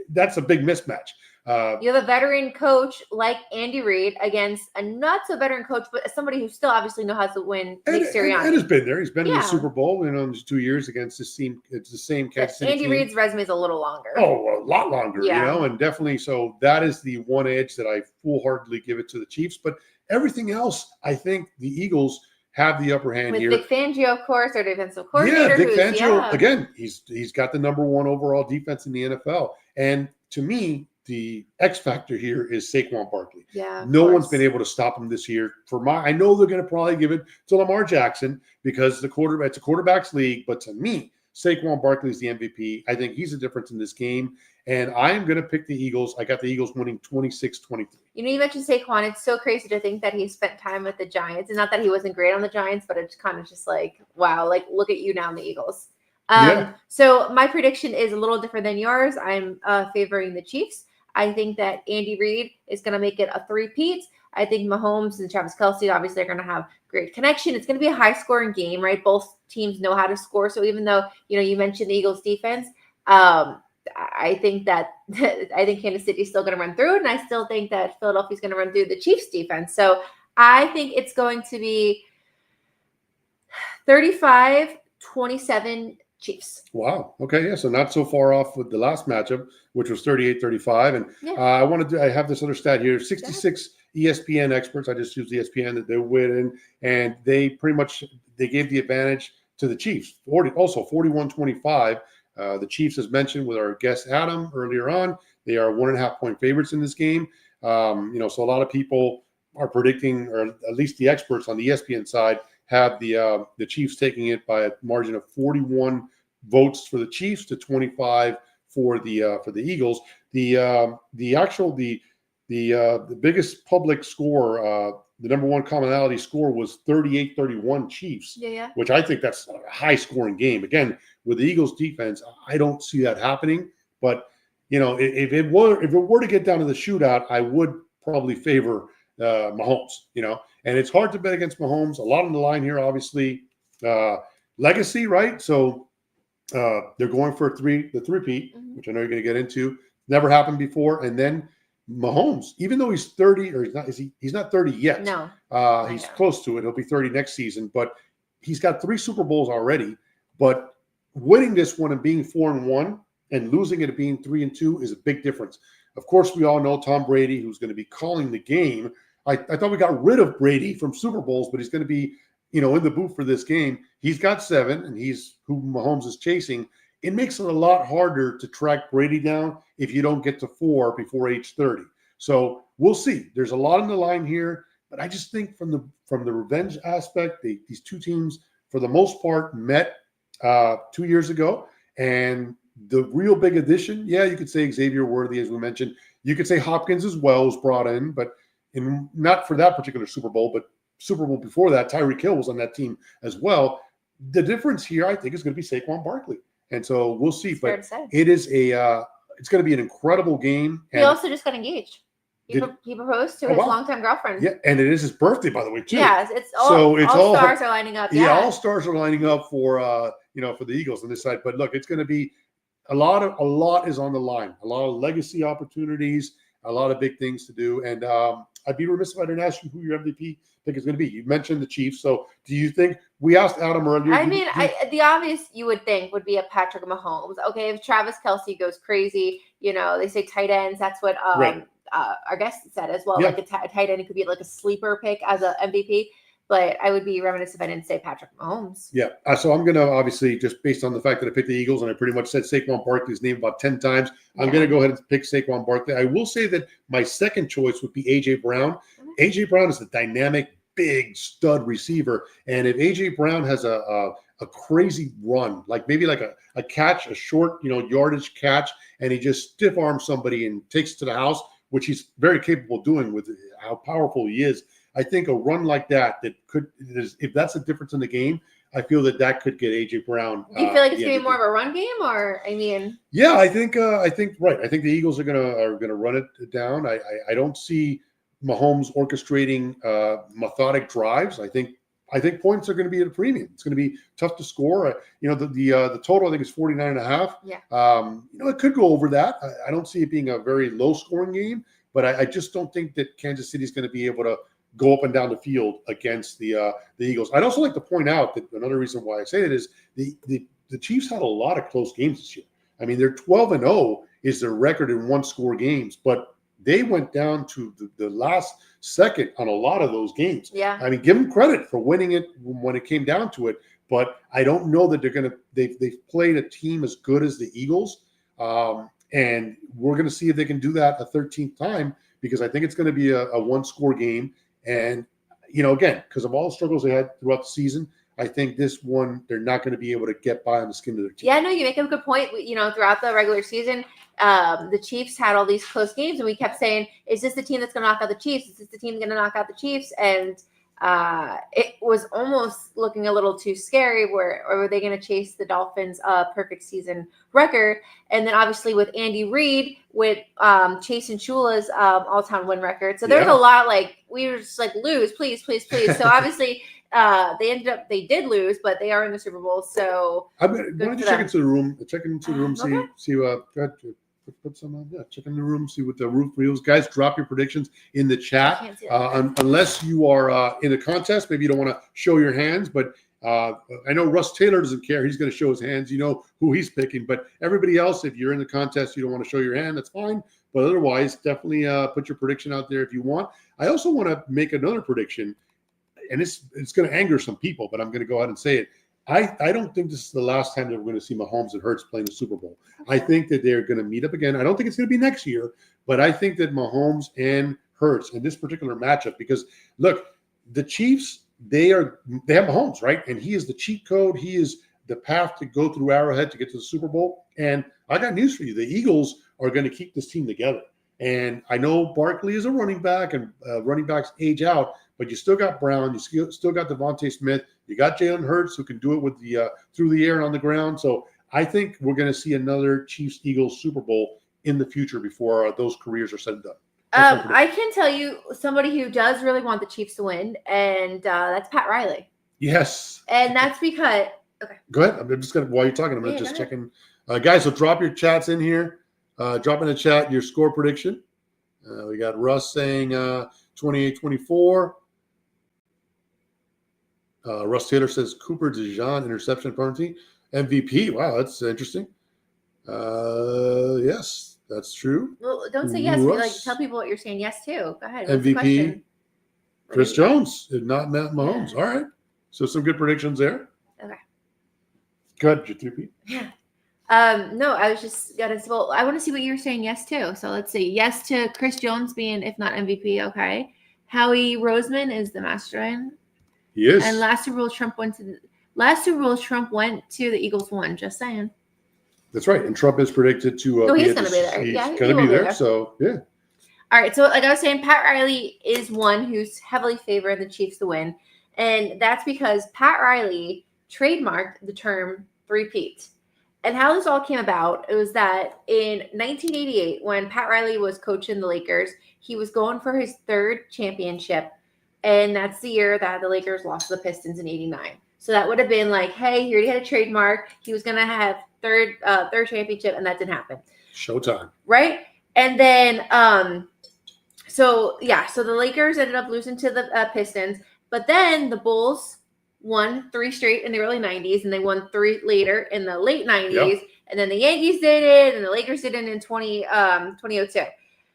that's a big mismatch. You have a veteran coach like Andy Reid against a not so veteran coach, but somebody who still obviously knows how to win. Nick Sirianni. And has been there. He's been in the Super Bowl in those 2 years against this team. It's the same Kansas City Andy team. Reid's resume is a little longer. Oh, a lot longer, and definitely. So that is the one edge that I full-heartedly give it to the Chiefs. But everything else, I think the Eagles have the upper hand here. With Vic Fangio, of course, our defensive coordinator. Yeah, Vic Fangio, again, he's got the number one overall defense in the NFL. And to me, the X factor here is Saquon Barkley. Yeah, no one's been able to stop him this year. I know they're going to probably give it to Lamar Jackson because it's a quarterback's league. But to me, Saquon Barkley is the MVP. I think he's the difference in this game. And I am going to pick the Eagles. I got the Eagles winning 26-23. You mentioned Saquon. It's so crazy to think that he spent time with the Giants. And not that he wasn't great on the Giants, but it's kind of just like, wow, like look at you now in the Eagles. So my prediction is a little different than yours. I'm favoring the Chiefs. I think that Andy Reid is going to make it a three-peat. I think Mahomes and Travis Kelce obviously are going to have great connection. It's going to be a high-scoring game, right? Both teams know how to score. So even though, you mentioned the Eagles defense, I think Kansas City is still going to run through it. And I still think that Philadelphia is going to run through the Chiefs defense. So I think it's going to be 35-27 Chiefs. Wow. Okay. Yeah. So not so far off with the last matchup, which was 38-35. And I have this other stat here, 66 ESPN experts. I just used ESPN that they're winning, and they gave the advantage to the Chiefs. 41-25. The Chiefs, as mentioned with our guest Adam earlier on, they are 1.5 point favorites in this game. So a lot of people are predicting, or at least the experts on the ESPN side, have the Chiefs taking it by a margin of 41 votes for the Chiefs to 25 for the Eagles. The biggest public score, the number one commonality score was 38-31 Chiefs, which I think that's a high scoring game. Again, with the Eagles defense, I don't see that happening. But if it were to get down to the shootout, I would probably favor Mahomes. And it's hard to bet against Mahomes. A lot on the line here, obviously. Legacy, right? So they're going for the three-peat, which I know you're going to get into. Never happened before. And then Mahomes, even though he's 30, or he's not 30 yet. No. He's close to it. He'll be 30 next season. But he's got 3 Super Bowls already. But winning this one and being 4-1 and losing it at being 3-2 is a big difference. Of course, we all know Tom Brady, who's going to be calling the game. I thought we got rid of Brady from Super Bowls, but he's going to be, in the booth for this game. He's got 7, and he's who Mahomes is chasing. It makes it a lot harder to track Brady down if you don't get to 4 before age 30. So we'll see. There's a lot on the line here, but I just think from the revenge aspect, these two teams, for the most part, met 2 years ago. And the real big addition, you could say Xavier Worthy, as we mentioned. You could say Hopkins as well was brought in, but not for that particular Super Bowl, but Super Bowl before that, Tyreek Hill was on that team as well. The difference here, I think, is going to be Saquon Barkley. And so we'll see. But it is it's going to be an incredible game. He also just got engaged. He proposed to his longtime girlfriend. Yeah, and it is his birthday, by the way, too. Yes, all stars are lining up. Yeah, all stars are lining up for for the Eagles on this side. But look, it's going to be a lot is on the line. A lot of legacy opportunities, a lot of big things to do. And I'd be remiss if I didn't ask you who your MVP think is going to be. You mentioned the Chiefs. So do you think, we asked Adam earlier. The obvious you would think would be a Patrick Mahomes. Okay, if Travis Kelce goes crazy, they say tight ends. That's what our guest said as well. Like a tight end, it could be like a sleeper pick as a MVP. But I would be remiss if I didn't say Patrick Mahomes. Yeah. So I'm going to, obviously, just based on the fact that I picked the Eagles and I pretty much said Saquon Barkley's name about 10 times, I'm going to go ahead and pick Saquon Barkley. I will say that my second choice would be A.J. Brown. A.J. Brown is a dynamic, big stud receiver. And if A.J. Brown has a crazy run, like maybe like a catch, a short, yardage catch, and he just stiff arms somebody and takes it to the house, which he's very capable of doing with how powerful he is. I think a run like that could, if that's a difference in the game, I feel that could get A.J. Brown. Do you feel like it's going to be more of a run game, or Yeah, I think right. I think the Eagles are gonna run it down. I don't see Mahomes orchestrating methodic drives. I think I think points are going to be at a premium. It's going to be tough to score. The total I think is 49.5. Yeah. It could go over that. I don't see it being a very low scoring game, but I just don't think that Kansas City is going to be able to go up and down the field against the Eagles. I'd also like to point out that another reason why I say it is the Chiefs had a lot of close games this year. I mean, they're 12-0 is their record in one-score games, but they went down to the last second on a lot of those games. Yeah. I mean, give them credit for winning it when it came down to it, but I don't know that they've played a team as good as the Eagles, and we're going to see if they can do that a 13th time, because I think it's going to be a one-score game. And, again, because of all the struggles they had throughout the season, I think this one, they're not going to be able to get by on the skin of their teeth. Yeah, no, you make a good point. Throughout the regular season, the Chiefs had all these close games, and we kept saying, is this the team that's going to knock out the Chiefs? Is this the team going to knock out the Chiefs? And it was almost looking a little too scary. Or were they going to chase the Dolphins' perfect season record? And then obviously with Andy Reid, with chasing Shula's all-time win record. So there's a lot we were just lose, please, please, please. So obviously they did lose, but they are in the Super Bowl. So why don't you check into the room? Check into the room, see go ahead, put some on. Yeah, check in the room, see what the roof reels. Guys, drop your predictions in the chat. Unless you are in a contest, maybe you don't want to show your hands, but I know Russ Taylor doesn't care. He's going to show his hands. You know who he's picking. But everybody else, if you're in the contest, you don't want to show your hand, that's fine. But otherwise, definitely put your prediction out there if you want. I also want to make another prediction, and it's going to anger some people, but I'm going to go ahead and say it. I don't think this is the last time that we're going to see Mahomes and Hurts playing the Super Bowl. I think that they're going to meet up again. I don't think it's going to be next year, but I think that Mahomes and Hurts in this particular matchup, because look, the Chiefs, they have Mahomes, right? And he is the cheat code. He is the path to go through Arrowhead to get to the Super Bowl. And I got news for you. The Eagles are going to keep this team together. And I know Barkley is a running back, and running backs age out, but you still got Brown, you still got Devontae Smith, you got Jalen Hurts who can do it with the through the air and on the ground. So I think we're going to see another Chiefs-Eagles Super Bowl in the future before those careers are said and done. I can tell you somebody who does really want the Chiefs to win, and that's Pat Riley. Yes. And that's because – okay. Go ahead. I'm just going to – while you're talking, I'm just checking. Guys, so drop your chats in here. Drop in the chat your score prediction. We got Russ saying 28-24. Russ Taylor says Cooper DeJean interception penalty. MVP. Wow, that's interesting. Yes, that's true. Well, don't say yes. Russ. Tell people what you're saying yes to. Go ahead. MVP. Chris Jones, not Matt Mahomes. Yeah. All right. So some good predictions there. Okay. Good. Your 3P. Yeah. No, I was just gonna. Well, I want to see what you're saying yes to. So let's see. Yes to Chris Jones being, if not MVP. Okay. Howie Roseman is the mastermind. He is. And last Super Bowl Trump went to the Eagles won. Just saying. That's right. And Trump is predicted to. He's going to be there. He's going to be there. So yeah. All right. So like I was saying, Pat Riley is one who's heavily favored the Chiefs to win, and that's because Pat Riley trademarked the term three-peat. And how this all came about, it was that in 1988, when Pat Riley was coaching the Lakers, he was going for his third championship. And that's the year that the Lakers lost to the Pistons in 89. So that would have been like, hey, he already had a trademark. He was going to have third championship, and that didn't happen. Showtime. Right? And then, so the Lakers ended up losing to the Pistons. But then the Bulls won 3 straight in the early 90s, and they won 3 later in the late 90s. Yep. And then the Yankees did it, and the Lakers did it in 2002.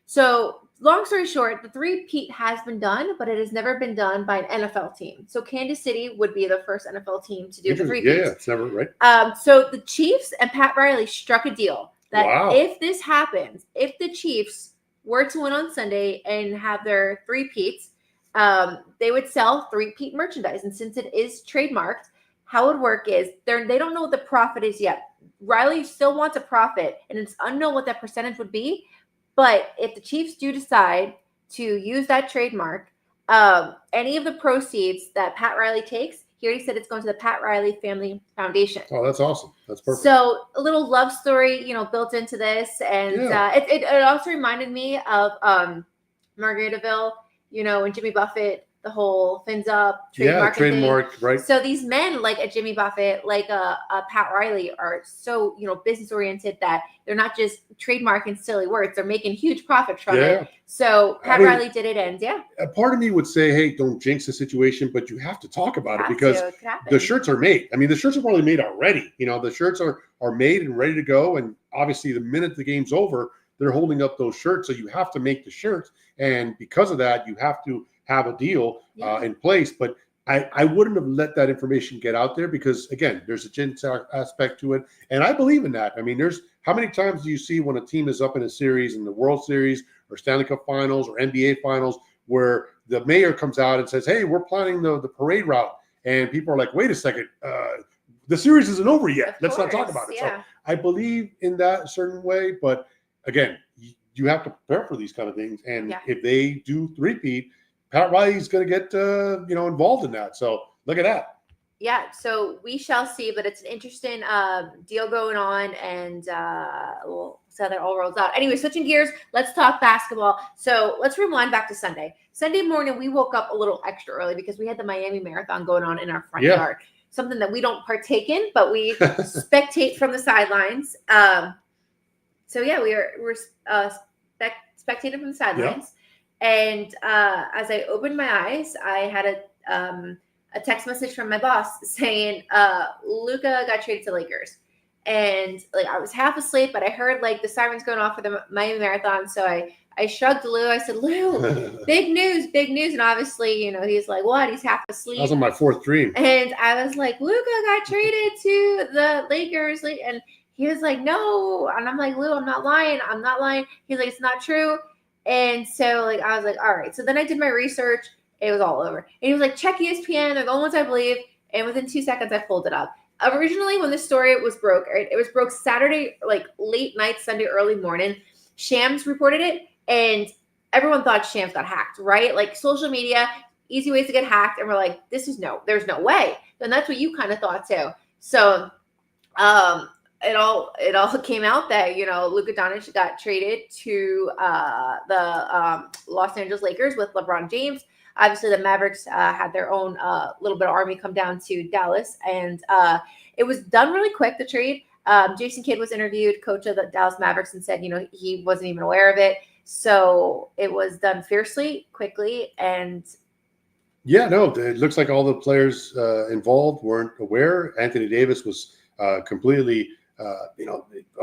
So long story short, the three-peat has been done, but it has never been done by an NFL team. So Kansas City would be the first NFL team to do the three-peat. Yeah, it's never right. So the Chiefs and Pat Riley struck a deal that if this happens, if the Chiefs were to win on Sunday and have their three-peats, they would sell three-peat merchandise. And since it is trademarked, how it would work is they don't know what the profit is yet. Riley still wants a profit, and it's unknown what that percentage would be. But if the Chiefs do decide to use that trademark, any of the proceeds that Pat Riley takes, he already said it's going to the Pat Riley Family Foundation. Oh, that's awesome. That's perfect. So a little love story, built into this. And it also reminded me of Margaritaville, when Jimmy Buffett the whole fins up trademark. Trademark, right? So these men like a Jimmy Buffett, like a Pat Riley, are so business oriented that they're not just trademarking silly words; they're making huge profits from it. So Pat Riley did it, and a part of me would say, hey, don't jinx the situation, but you have to talk about it because the shirts are made. I mean, the shirts are probably made already. The shirts are made and ready to go, and obviously, the minute the game's over, they're holding up those shirts, so you have to make the shirts, and because of that, you have to have a deal in place. But I wouldn't have let that information get out there because, again, there's a jinx aspect to it, and I believe in that. I mean, how many times do you see when a team is up in a series, in the World Series or Stanley Cup Finals or NBA Finals, where the mayor comes out and says, hey, we're planning the parade route, and people are like, wait a second, the series isn't over yet. Let's not talk about it. So I believe in that certain way, but again, you have to prepare for these kind of things, and if they do three-peat, Pat Riley's going to get involved in that. So look at that. Yeah, so we shall see, but it's an interesting deal going on, and we'll see how that all rolls out. Anyway, switching gears, let's talk basketball. So let's rewind back to Sunday. Sunday morning, we woke up a little extra early because we had the Miami Marathon going on in our front yard. Something that we don't partake in, but we spectate from the sidelines. So yeah, we're spectating from the sidelines. And as I opened my eyes, I had a text message from my boss saying Luca got traded to Lakers. And I was half asleep, but I heard the sirens going off for the Miami Marathon. So I shrugged Lou. I said, Lou, big news. And obviously, he's like, what? He's half asleep. That was on my fourth dream. And I was like, Luca got traded to the Lakers. And he was like, no. And I'm like, Lou, I'm not lying. He's like, it's not true. And so I was like, all right. So then I did my research. It was all over. And he was like, check ESPN. They're the only ones I believe. And within 2 seconds, I pulled it up. Originally, when the story was broke, it was broke Saturday, late night, Sunday, early morning. Shams reported it. And everyone thought Shams got hacked, right? Social media, easy ways to get hacked. And we're like, there's no way. And that's what you kind of thought too. So, it all came out that Luka Doncic got traded to the Los Angeles Lakers with LeBron James. Obviously, the Mavericks had their own little bit of army come down to Dallas, and it was done really quick. The trade. Jason Kidd was interviewed, coach of the Dallas Mavericks, and said he wasn't even aware of it. So it was done fiercely, quickly, and it looks like all the players involved weren't aware. Anthony Davis was completely.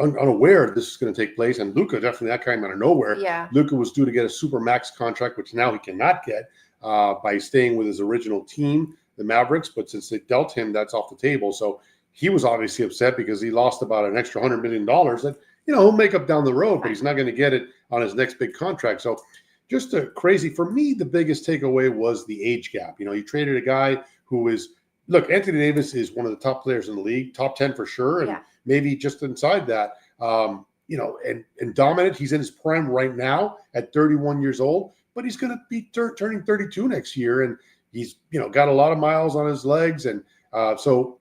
Unaware this is going to take place, and Luka definitely that came out of nowhere. Luka was due to get a super max contract, which now he cannot get by staying with his original team, the Mavericks. But since they dealt him, that's off the table. So he was obviously upset because he lost about an extra $100 million that he'll make up down the road, but he's not going to get it on his next big contract. So just crazy. For me, the biggest takeaway was the age gap. You traded a guy who is. Look, Anthony Davis is one of the top players in the league, top 10 for sure, and maybe just inside that, and dominant. He's in his prime right now at 31 years old, but he's going to be turning 32 next year, and he's got a lot of miles on his legs, and so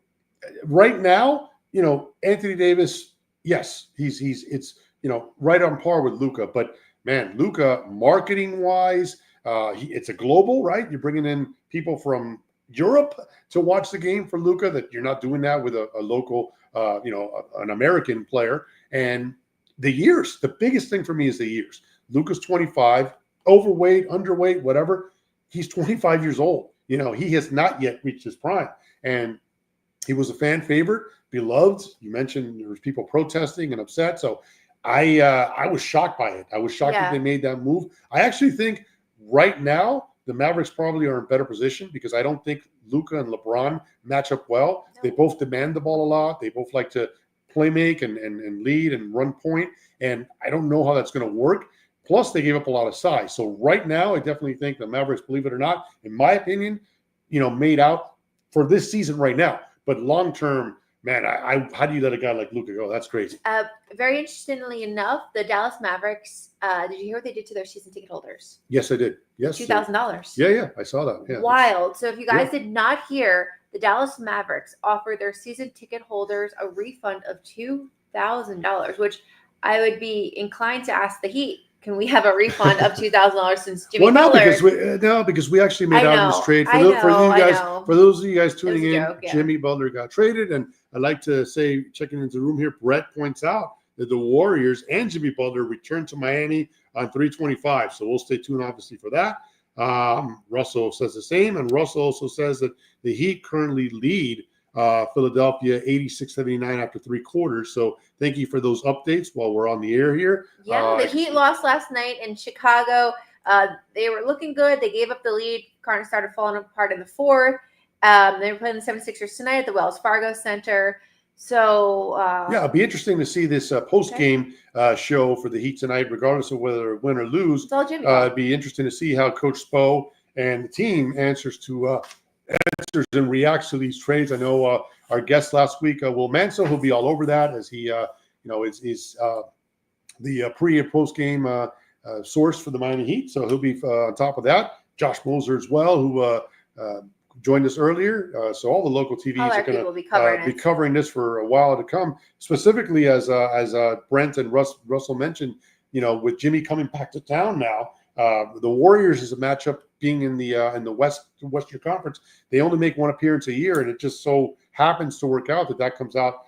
right now, Anthony Davis, yes, it's right on par with Luka, but man, Luka marketing wise, it's a global, right? You're bringing in people from Europe to watch the game for Luka, that you're not doing that with a local, an American player. And the years, the biggest thing for me is the years. Luka's 25, overweight, underweight, whatever. He's 25 years old. He has not yet reached his prime. And he was a fan favorite, beloved. You mentioned there was people protesting and upset. So I was shocked by it. I was shocked that they made that move. I actually think right now, the Mavericks probably are in better position because I don't think Luka and LeBron match up well. No. They both demand the ball a lot. They both like to play make and lead and run point. And I don't know how that's going to work. Plus, they gave up a lot of size. So right now, I definitely think the Mavericks, believe it or not, in my opinion, made out for this season right now. But long term, man, how do you let a guy like Luka go? That's crazy. Very interestingly enough, the Dallas Mavericks, did you hear what they did to their season ticket holders? Yes, I did. Yes. $2,000. Yeah, I saw that. Yeah. Wild. So if you guys did not hear, the Dallas Mavericks offered their season ticket holders a refund of $2,000, which I would be inclined to ask the Heat, can we have a refund of $2,000 since Jimmy Well, Butler? because we actually made I out in this know, trade I for know, you I guys. know. For those of you guys It was tuning a in, joke, yeah. Jimmy Butler got traded, and I'd like to say, checking into the room here, Brett points out that the Warriors and Jimmy Butler returned to Miami on 3/25. So we'll stay tuned, obviously, for that. Russell says the same, and Russell also says that the Heat currently lead Philadelphia 86-79 after 3 quarters. So thank you for those updates while we're on the air here. Yeah, the Heat lost last night in Chicago. They were looking good. They gave up the lead. Cardinals started falling apart in the fourth. They were playing the 76ers tonight at the Wells Fargo Center. So yeah, it'll be interesting to see this post-game show for the Heat tonight, regardless of whether win or lose. It's all Jimmy. It'd be interesting to see how Coach Spo and the team answers and reacts to these trades. I know our guest last week, Will Manso, who'll be all over that as he, is the pre and post game source for the Miami Heat. So he'll be on top of that. Josh Moser as well, who joined us earlier. So all the local TVs are going to be covering this for a while to come. Specifically, as Brent and Russell mentioned, with Jimmy coming back to town now. The Warriors is a matchup being in the Western Conference. They only make one appearance a year, and it just so happens to work out that comes out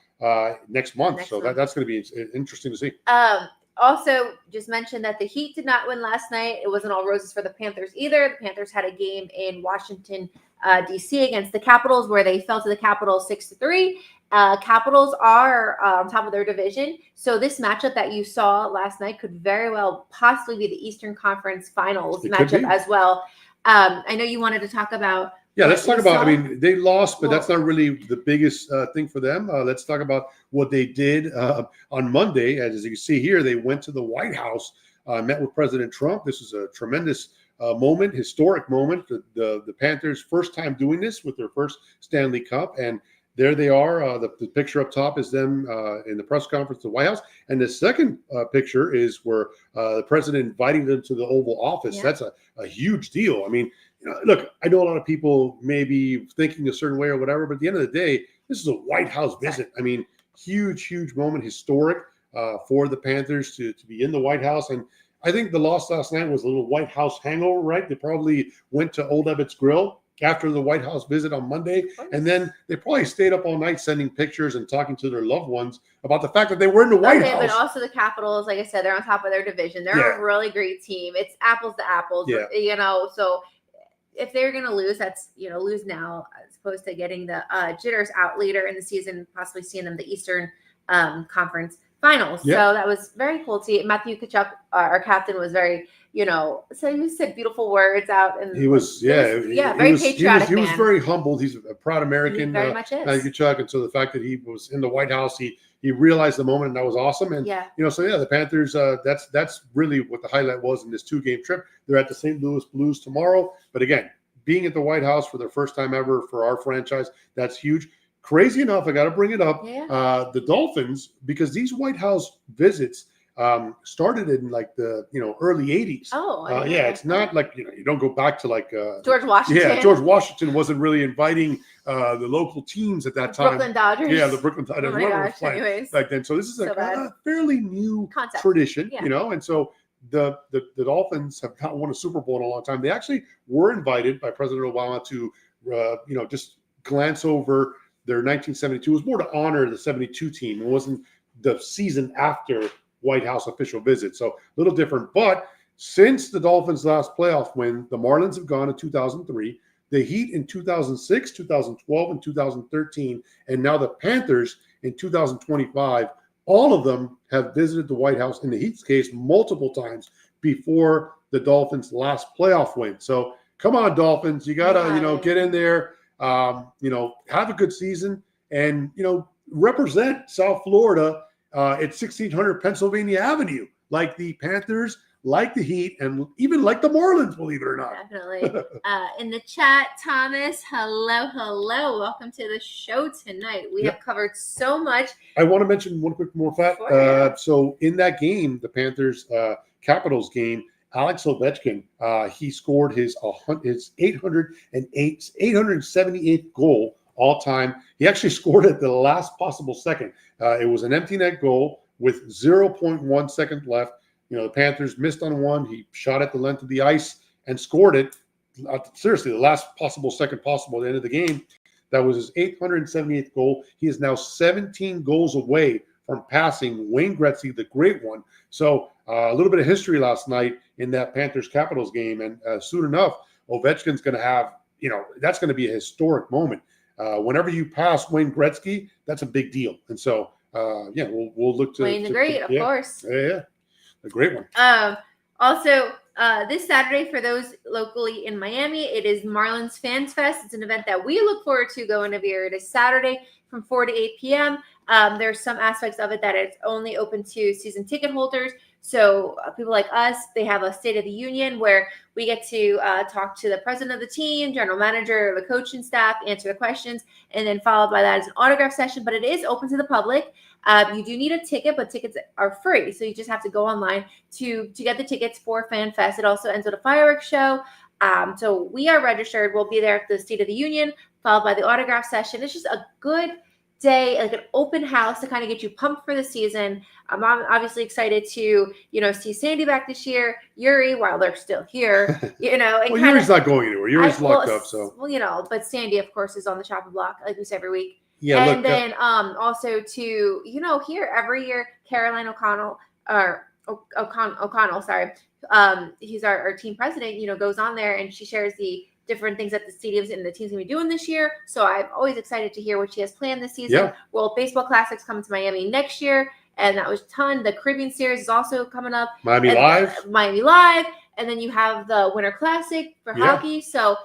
next month. That's going to be interesting to see. Also, just mentioned that the Heat did not win last night. It wasn't all roses for the Panthers either. The Panthers had a game in Washington, D.C. against the Capitals where they fell to the Capitals 6-3. Capitals are on top of their division. So this matchup that you saw last night could very well possibly be the Eastern Conference Finals matchup as well. I know you wanted to talk about. Yeah, let's talk about, they lost, but that's not really the biggest thing for them. Let's talk about what they did on Monday. As you can see here, they went to the White House, met with President Trump. This is a tremendous moment, historic moment. The Panthers' first time doing this with their first Stanley Cup. And there they are. The picture up top is them in the press conference at the White House. And the second picture is where the president inviting them to the Oval Office. Yeah. That's a huge deal. I mean, look, I know a lot of people may be thinking a certain way or whatever, but at the end of the day, this is a White House visit. I mean, huge moment, historic for the Panthers to be in the White House. And I think the loss last night was a little White House hangover, right? They probably went to Old Ebbitt's Grill after the White House visit on Monday. And then they probably stayed up all night sending pictures and talking to their loved ones about the fact that they were in the White House. But also the Capitals, like I said, they're on top of their division. They're a really great team. It's apples to apples, so if they're going to lose, that's, lose now as opposed to getting the jitters out later in the season, possibly seeing them the Eastern Conference Finals. Yeah. So that was very cool to see. Matthew Tkachuk, our captain, was very, so he said beautiful words out. And he was, very patriotic. He was very humbled. He's a proud American. He very much is. Matthew Tkachuk. And so the fact that he was in the White House, he realized the moment, and that was awesome. And, the Panthers, that's really what the highlight was in this 2-game trip. They're at the St. Louis Blues tomorrow. But again, being at the White House for their first time ever for our franchise, that's huge. Crazy enough, I got to bring it up. Yeah. The Dolphins, because these White House visits started in like the early 80s. Oh, it's not like you don't go back to like George Washington. Yeah, George Washington wasn't really inviting the local teams at that time. Brooklyn Dodgers. Yeah, the Brooklyn Dodgers. Oh my gosh, anyways. Back then. So this is a fairly new tradition, and so the Dolphins have not won a Super Bowl in a long time. They actually were invited by President Obama to just glance over their 1972. It was more to honor the 72 team. It wasn't the season after White House official visit. So a little different. But since the Dolphins' last playoff win, the Marlins have gone in 2003, the Heat in 2006, 2012, and 2013, and now the Panthers in 2025. All of them have visited the White House, in the Heat's case, multiple times before the Dolphins' last playoff win. So come on, Dolphins. You got to, get in there, have a good season and, represent South Florida at 1600 Pennsylvania Avenue, like the Panthers, like the Heat, and even like the Marlins, believe it or not. Definitely. In the chat, Thomas, hello. Welcome to the show tonight. We have covered so much. I want to mention one quick more fact. So in that game, the Panthers Capitals game, Alex Ovechkin, he scored his 878th goal all time. He actually scored at the last possible second. It was an empty net goal with 0.1 second left. the Panthers missed on one. He shot at the length of the ice and scored it. Seriously, the last second possible at the end of the game. That was his 878th goal. He is now 17 goals away from passing Wayne Gretzky, the great one. So a little bit of history last night in that Panthers-Capitals game. And soon enough, Ovechkin's going to have, that's going to be a historic moment. Whenever you pass Wayne Gretzky, that's a big deal. And so, we'll look to Wayne the Great, of course. Yeah, a great one. Also, this Saturday, for those locally in Miami, it is Marlins Fans Fest. It's an event that we look forward to going every year. It is Saturday from 4 to 8 p.m. There's some aspects of it that it's only open to season ticket holders. So people like us, they have a State of the Union where we get to talk to the president of the team, general manager, the coaching staff, answer the questions, and then followed by that is an autograph session. But it is open to the public. You do need a ticket, but tickets are free. So you just have to go online to get the tickets for Fan Fest. It also ends with a fireworks show. So we are registered. We'll be there at the State of the Union, followed by the autograph session. It's just a good day, like an open house to kind of get you pumped for the season. I'm obviously excited to, see Sandy back this year, Yuri, while they're still here, And well, Yuri's not going anywhere. Yuri's locked up, so. Well, but Sandy, of course, is on the chopping block like we say every week. Yeah, and then also to, here every year, Caroline O'Connell, sorry. He's our team president, goes on there and she shares the different things that the stadiums and the team's gonna be doing this year. So I'm always excited to hear what she has planned this season. Yeah. World Baseball Classics coming to Miami next year, and that was a ton. The Caribbean Series is also coming up. Miami Live. And then you have the Winter Classic for hockey. So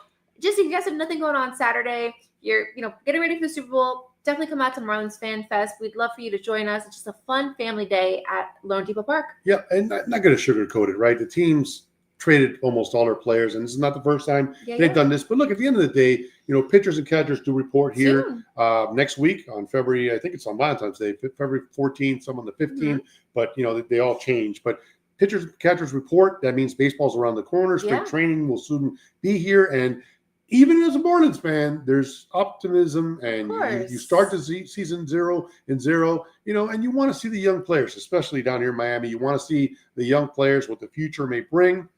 just if you guys have nothing going on Saturday, you're getting ready for the Super Bowl, definitely come out to Marlins Fan Fest. We'd love for you to join us. It's just a fun family day at Lone Depot Park. Yeah, and not going to sugarcoat it, right? The teams traded almost all their players, and this is not the first time they've done this. But look, at the end of the day, pitchers and catchers do report here next week on February. I think it's on Valentine's Day, February 14th, some on the 15th. But they all change. But pitchers and catchers report. That means baseball's around the corner. Spring training will soon be here, and even as a Marlins fan, there's optimism, and you start the season 0-0, and you want to see the young players, especially down here in Miami. You want to see the young players, what the future may bring.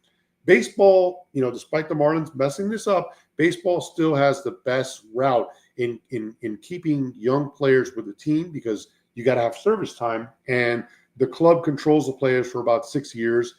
Baseball, despite the Marlins messing this up, baseball still has the best route in keeping young players with the team, because you got to have service time, and the club controls the players for about 6 years.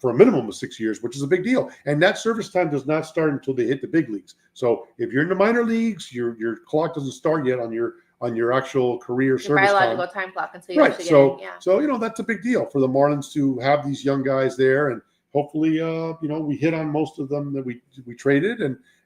For a minimum of 6 years, which is a big deal. And that service time does not start until they hit the big leagues. So if you're in the minor leagues, your clock doesn't start yet on your actual career service time. Biological time clock until you actually get in. So that's a big deal for the Marlins to have these young guys there, and hopefully we hit on most of them that we traded,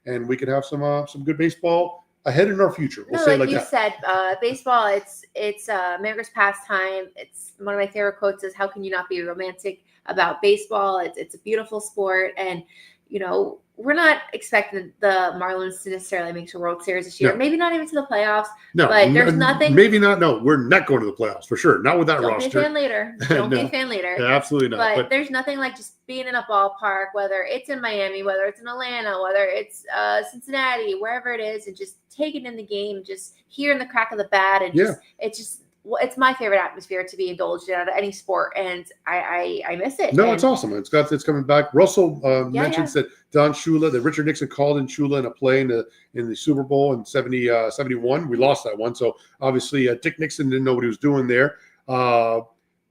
and we could have some good baseball ahead in our future. We'll say like you that. said, baseball, it's America's pastime. It's one of my favorite quotes is, how can you not be romantic about baseball? It's a beautiful sport, and we're not expecting the Marlins to necessarily make the World Series this year. No. Maybe not even to the playoffs. No, but there's nothing. Maybe not. No, we're not going to the playoffs for sure. Not with that roster. Don't be a fan later. Yeah, absolutely not. But there's nothing like just being in a ballpark, whether it's in Miami, whether it's in Atlanta, whether it's Cincinnati, wherever it is, and just taking in the game, just hearing the crack of the bat, and it's my favorite atmosphere to be indulged in out of any sport, and I miss it. No, it's awesome. It's coming back. Russell mentions that Don Shula, that Richard Nixon called in Shula in a play in the Super Bowl in 71. We lost that one, so obviously Dick Nixon didn't know what he was doing there.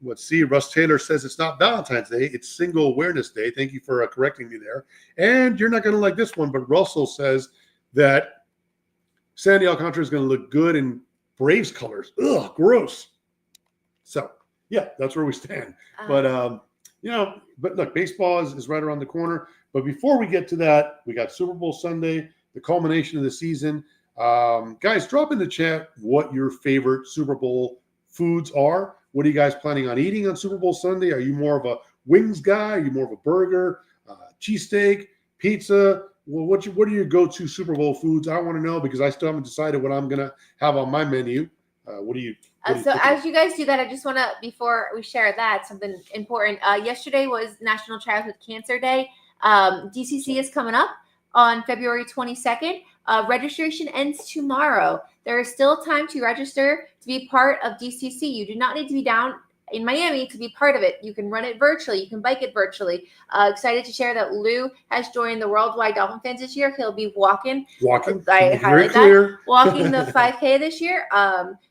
Let's see. Russ Taylor says it's not Valentine's Day; it's Single Awareness Day. Thank you for correcting me there. And you're not going to like this one, but Russell says that Sandy Alcantara is going to look good in Braves colors. Ugh, gross. So that's where we stand. But look, baseball is right around the corner. But before we get to that, we got Super Bowl Sunday, the culmination of the season. Guys, drop in the chat what your favorite Super Bowl foods are. What are you guys planning on eating on Super Bowl Sunday? Are you more of a wings guy? Are you more of a burger, cheesesteak, pizza? Well, what are your go-to Super Bowl foods? I want to know, because I still haven't decided what I'm going to have on my menu. What do you as you guys do that, I just want to, before we share that, something important. Yesterday was National Childhood Cancer Day. DCC is coming up on February 22nd. Registration ends tomorrow. There is still time to register to be part of DCC. You do not need to be down in Miami to be part of it. You can run it virtually. You can bike it virtually. Excited to share that Lou has joined the Worldwide Dolphin Fans this year. He'll be walking. I highlight that. Walking the 5K this year.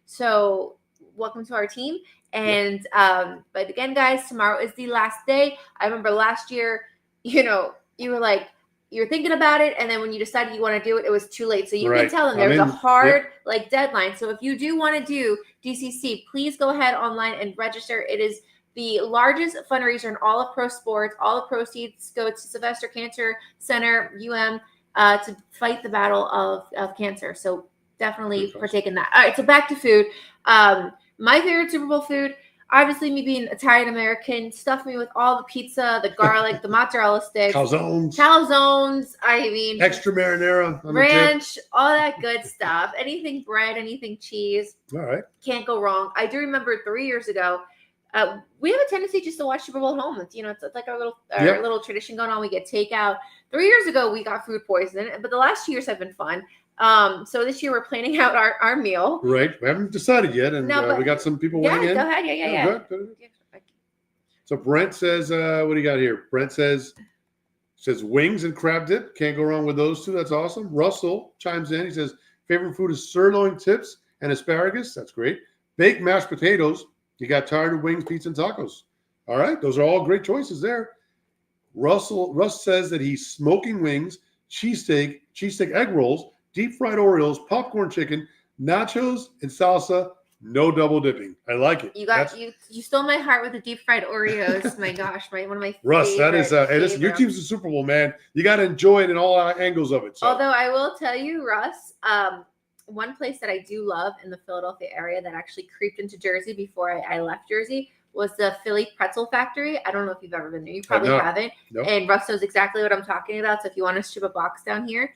So welcome to our team. And but again, guys, tomorrow is the last day. I remember last year, you were like, you're thinking about it, and then when you decided you want to do it, it was too late. So you can tell them there was a hard deadline. So if you do want to do DCC, please go ahead online and register. It is the largest fundraiser in all of pro sports. All the proceeds go to Sylvester Cancer Center, to fight the battle of cancer. So definitely partake in that. All right, so back to food. My favorite Super Bowl food, obviously me being Italian American, stuff me with all the pizza, the garlic, the mozzarella sticks, calzones. I mean, extra marinara, ranch, all that good stuff. Anything bread, anything cheese. All right, can't go wrong. I do remember 3 years ago. We have a tendency just to watch Super Bowl at home. It's like our little tradition going on. We get takeout. 3 years ago, we got food poisoning, but the last 2 years have been fun. So this year we're planning out our meal. Right. We haven't decided yet, and we got some people weighing in. Go ahead. Yeah. Good. So Brent says, what do you got here? Brent says wings and crab dip. Can't go wrong with those two. That's awesome. Russell chimes in. He says, favorite food is sirloin tips and asparagus. That's great. Baked mashed potatoes. You got tired of wings, pizza, and tacos. All right. Those are all great choices there. Russ says that he's smoking wings, cheesesteak egg rolls, deep fried Oreos, popcorn chicken, nachos, and salsa. No double dipping. I like it. You stole my heart with the deep fried Oreos. My gosh, one of my Russ, that is hey, listen, your team's the Super Bowl, man. You got to enjoy it in all angles of it. So. Although I will tell you, Russ, one place that I do love in the Philadelphia area that actually creeped into Jersey before I left Jersey was the Philly Pretzel Factory. I don't know if you've ever been there. You probably haven't. Nope. And Russ knows exactly what I'm talking about. So if you want to ship a box down here,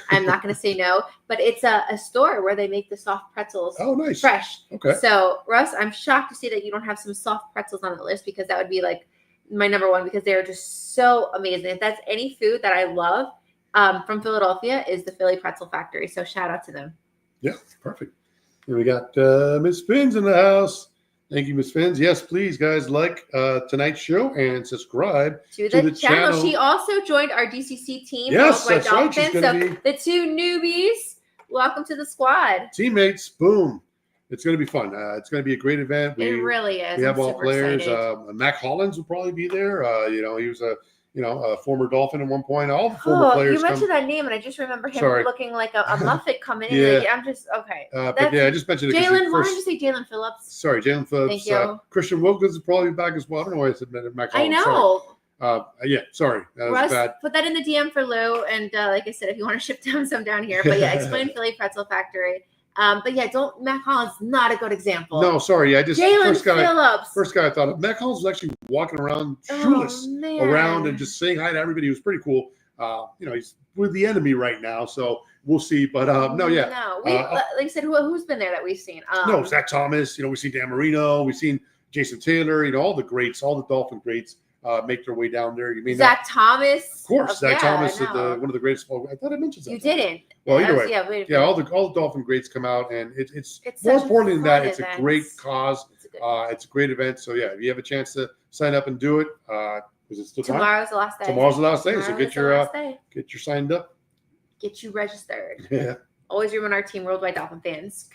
I'm not going to say no. But it's a store where they make the soft pretzels. Oh, nice. Fresh. Okay. So, Russ, I'm shocked to see that you don't have some soft pretzels on the list, because that would be like my number one, because they're just so amazing. If that's any food that I love from Philadelphia, is the Philly Pretzel Factory. So shout out to them. Yeah, perfect. And we got Miss Fins in the house. Thank you, Ms. Fins. Yes, please, guys, like tonight's show and subscribe to the channel. She also joined our DCC team. Yes, that's right. She's so the two newbies, welcome to the squad. Teammates, boom. It's going to be fun. It's going to be a great event. It really is. We have all players. Mac Hollins will probably be there. He was a former Dolphin at one point. All the former players. You mentioned that name, and I just remember him looking like a Muffet coming in. Yeah. Like, I'm just okay. But yeah, I just mentioned it. Jalen, why did you say Jalen Phillips? Sorry, Jalen Phillips. Thank you. Christian Wilkins is probably back as well. I don't know why I said Mac Hollins. I know. Sorry. That was bad. Put that in the DM for Lou, and like I said, if you want to ship down some down here. But yeah, explain Philly Pretzel Factory. But yeah, Mac Hollins not a good example. No, sorry. I just Jalen Phillips. First guy I thought of. Mac Hollins was actually walking around shoeless around and just saying hi to everybody. It was pretty cool. He's with the enemy right now, so we'll see. But like I said, who's been there that we've seen? Zach Thomas. We've seen Dan Marino. We've seen Jason Taylor. All the greats, all the Dolphin greats. Make their way down there. You mean Zach Thomas? Of course, Zach Thomas is one of the greatest. I thought I mentioned that. You didn't. Well, either way, all the Dolphin greats come out, and it's more importantly than that, it's a great cause. It's a great event. So yeah, if you have a chance to sign up and do it, is it still tomorrow's the last day? Tomorrow's the last day. So get your signed up. Get you registered. Yeah. Always remember our team, Worldwide Dolphin Fans,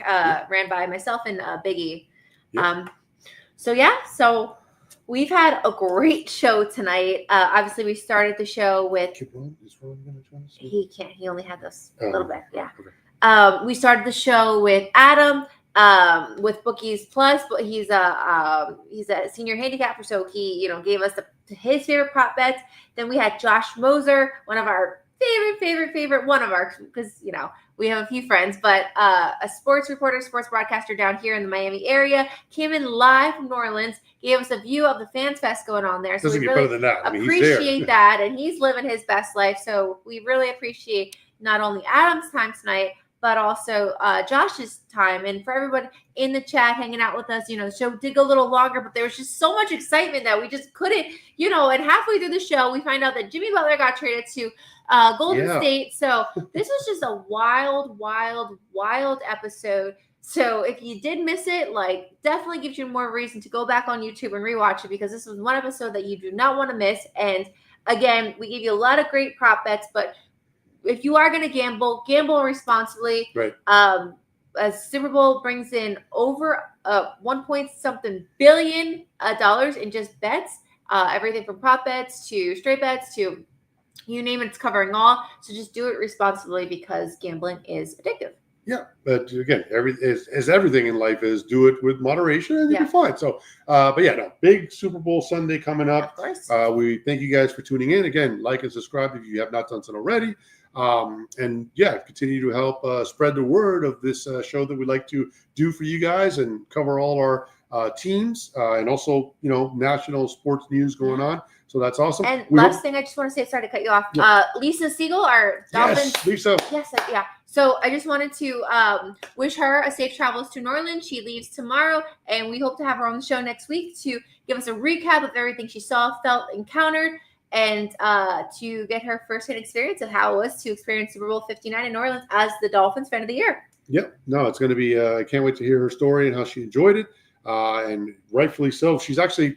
ran by myself and Biggie. Yep. So we've had a great show tonight. Obviously, we started the show with. He can't. He only had this a little bit. Yeah. Okay. We started the show with Adam with Bookies Plus, but he's a senior handicapper, so he gave us his favorite prop bets. Then we had Josh Moser, one of our favorite one of our, because we have a few friends, but a sports reporter, sports broadcaster down here in the Miami area, came in live from New Orleans, gave us a view of the Fans Fest going on there. So we really appreciate that, and he's living his best life. So we really appreciate not only Adam's time tonight, but also Josh's time. And for everyone in the chat hanging out with us, the show did go a little longer, but there was just so much excitement that we just couldn't, and halfway through the show, we find out that Jimmy Butler got traded to Golden State. So this was just a wild episode. So if you did miss it, like, definitely gives you more reason to go back on YouTube and rewatch it, because this was one episode that you do not want to miss. And again, we gave you a lot of great prop bets, but if you are going to gamble responsibly. Right. As Super Bowl brings in over 1 point something billion dollars in just bets, everything from prop bets to straight bets to you name it, it's covering all. So just do it responsibly, because gambling is addictive. Yeah, but again, as everything in life is, do it with moderation and you'll be fine. So, but yeah, no, big Super Bowl Sunday coming up. Of course. We thank you guys for tuning in. Again, like and subscribe if you have not done so already. And yeah, continue to help spread the word of this show that we like to do for you guys and cover all our teams and also, national sports news going on. So that's awesome. And last thing I just want to say, sorry to cut you off. Yeah. Lisa Siegel, our Dolphins. Yes, Lisa. Yes, yeah. So I just wanted to wish her a safe travels to New Orleans. She leaves tomorrow, and we hope to have her on the show next week to give us a recap of everything she saw, felt, encountered, and to get her firsthand experience of how it was to experience Super Bowl 59 in New Orleans as the Dolphins fan of the year. Yep. No, it's going to be, I can't wait to hear her story and how she enjoyed it. And rightfully so.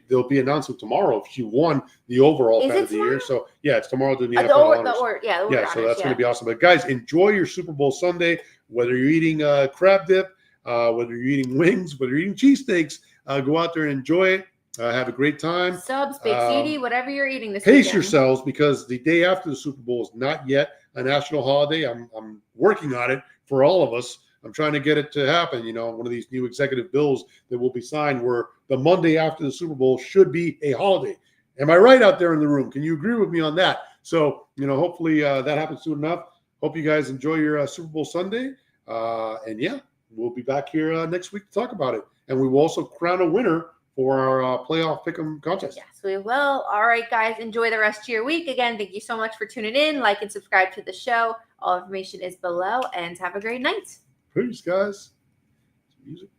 They'll be announcing tomorrow if she won the overall fan of the year. So yeah, it's tomorrow doing the NFL honors. So that's going to be awesome. But guys, enjoy your Super Bowl Sunday, whether you're eating crab dip, whether you're eating wings, whether you're eating cheesesteaks, go out there and enjoy it. Have a great time. Subs, baked ziti, whatever you're eating this Pace weekend. yourselves, because the day after the Super Bowl is not yet a national holiday. I'm working on it for all of us. I'm trying to get it to happen. One of these new executive bills that will be signed where the Monday after the Super Bowl should be a holiday. Am I right out there in the room? Can you agree with me on that? So, hopefully that happens soon enough. Hope you guys enjoy your Super Bowl Sunday. And yeah, we'll be back here next week to talk about it. And we will also crown a winner for our playoff pick'em contest. Yes, we will. All right, guys, enjoy the rest of your week. Again, thank you so much for tuning in. Like and subscribe to the show. All information is below, and have a great night. Peace, guys. Music.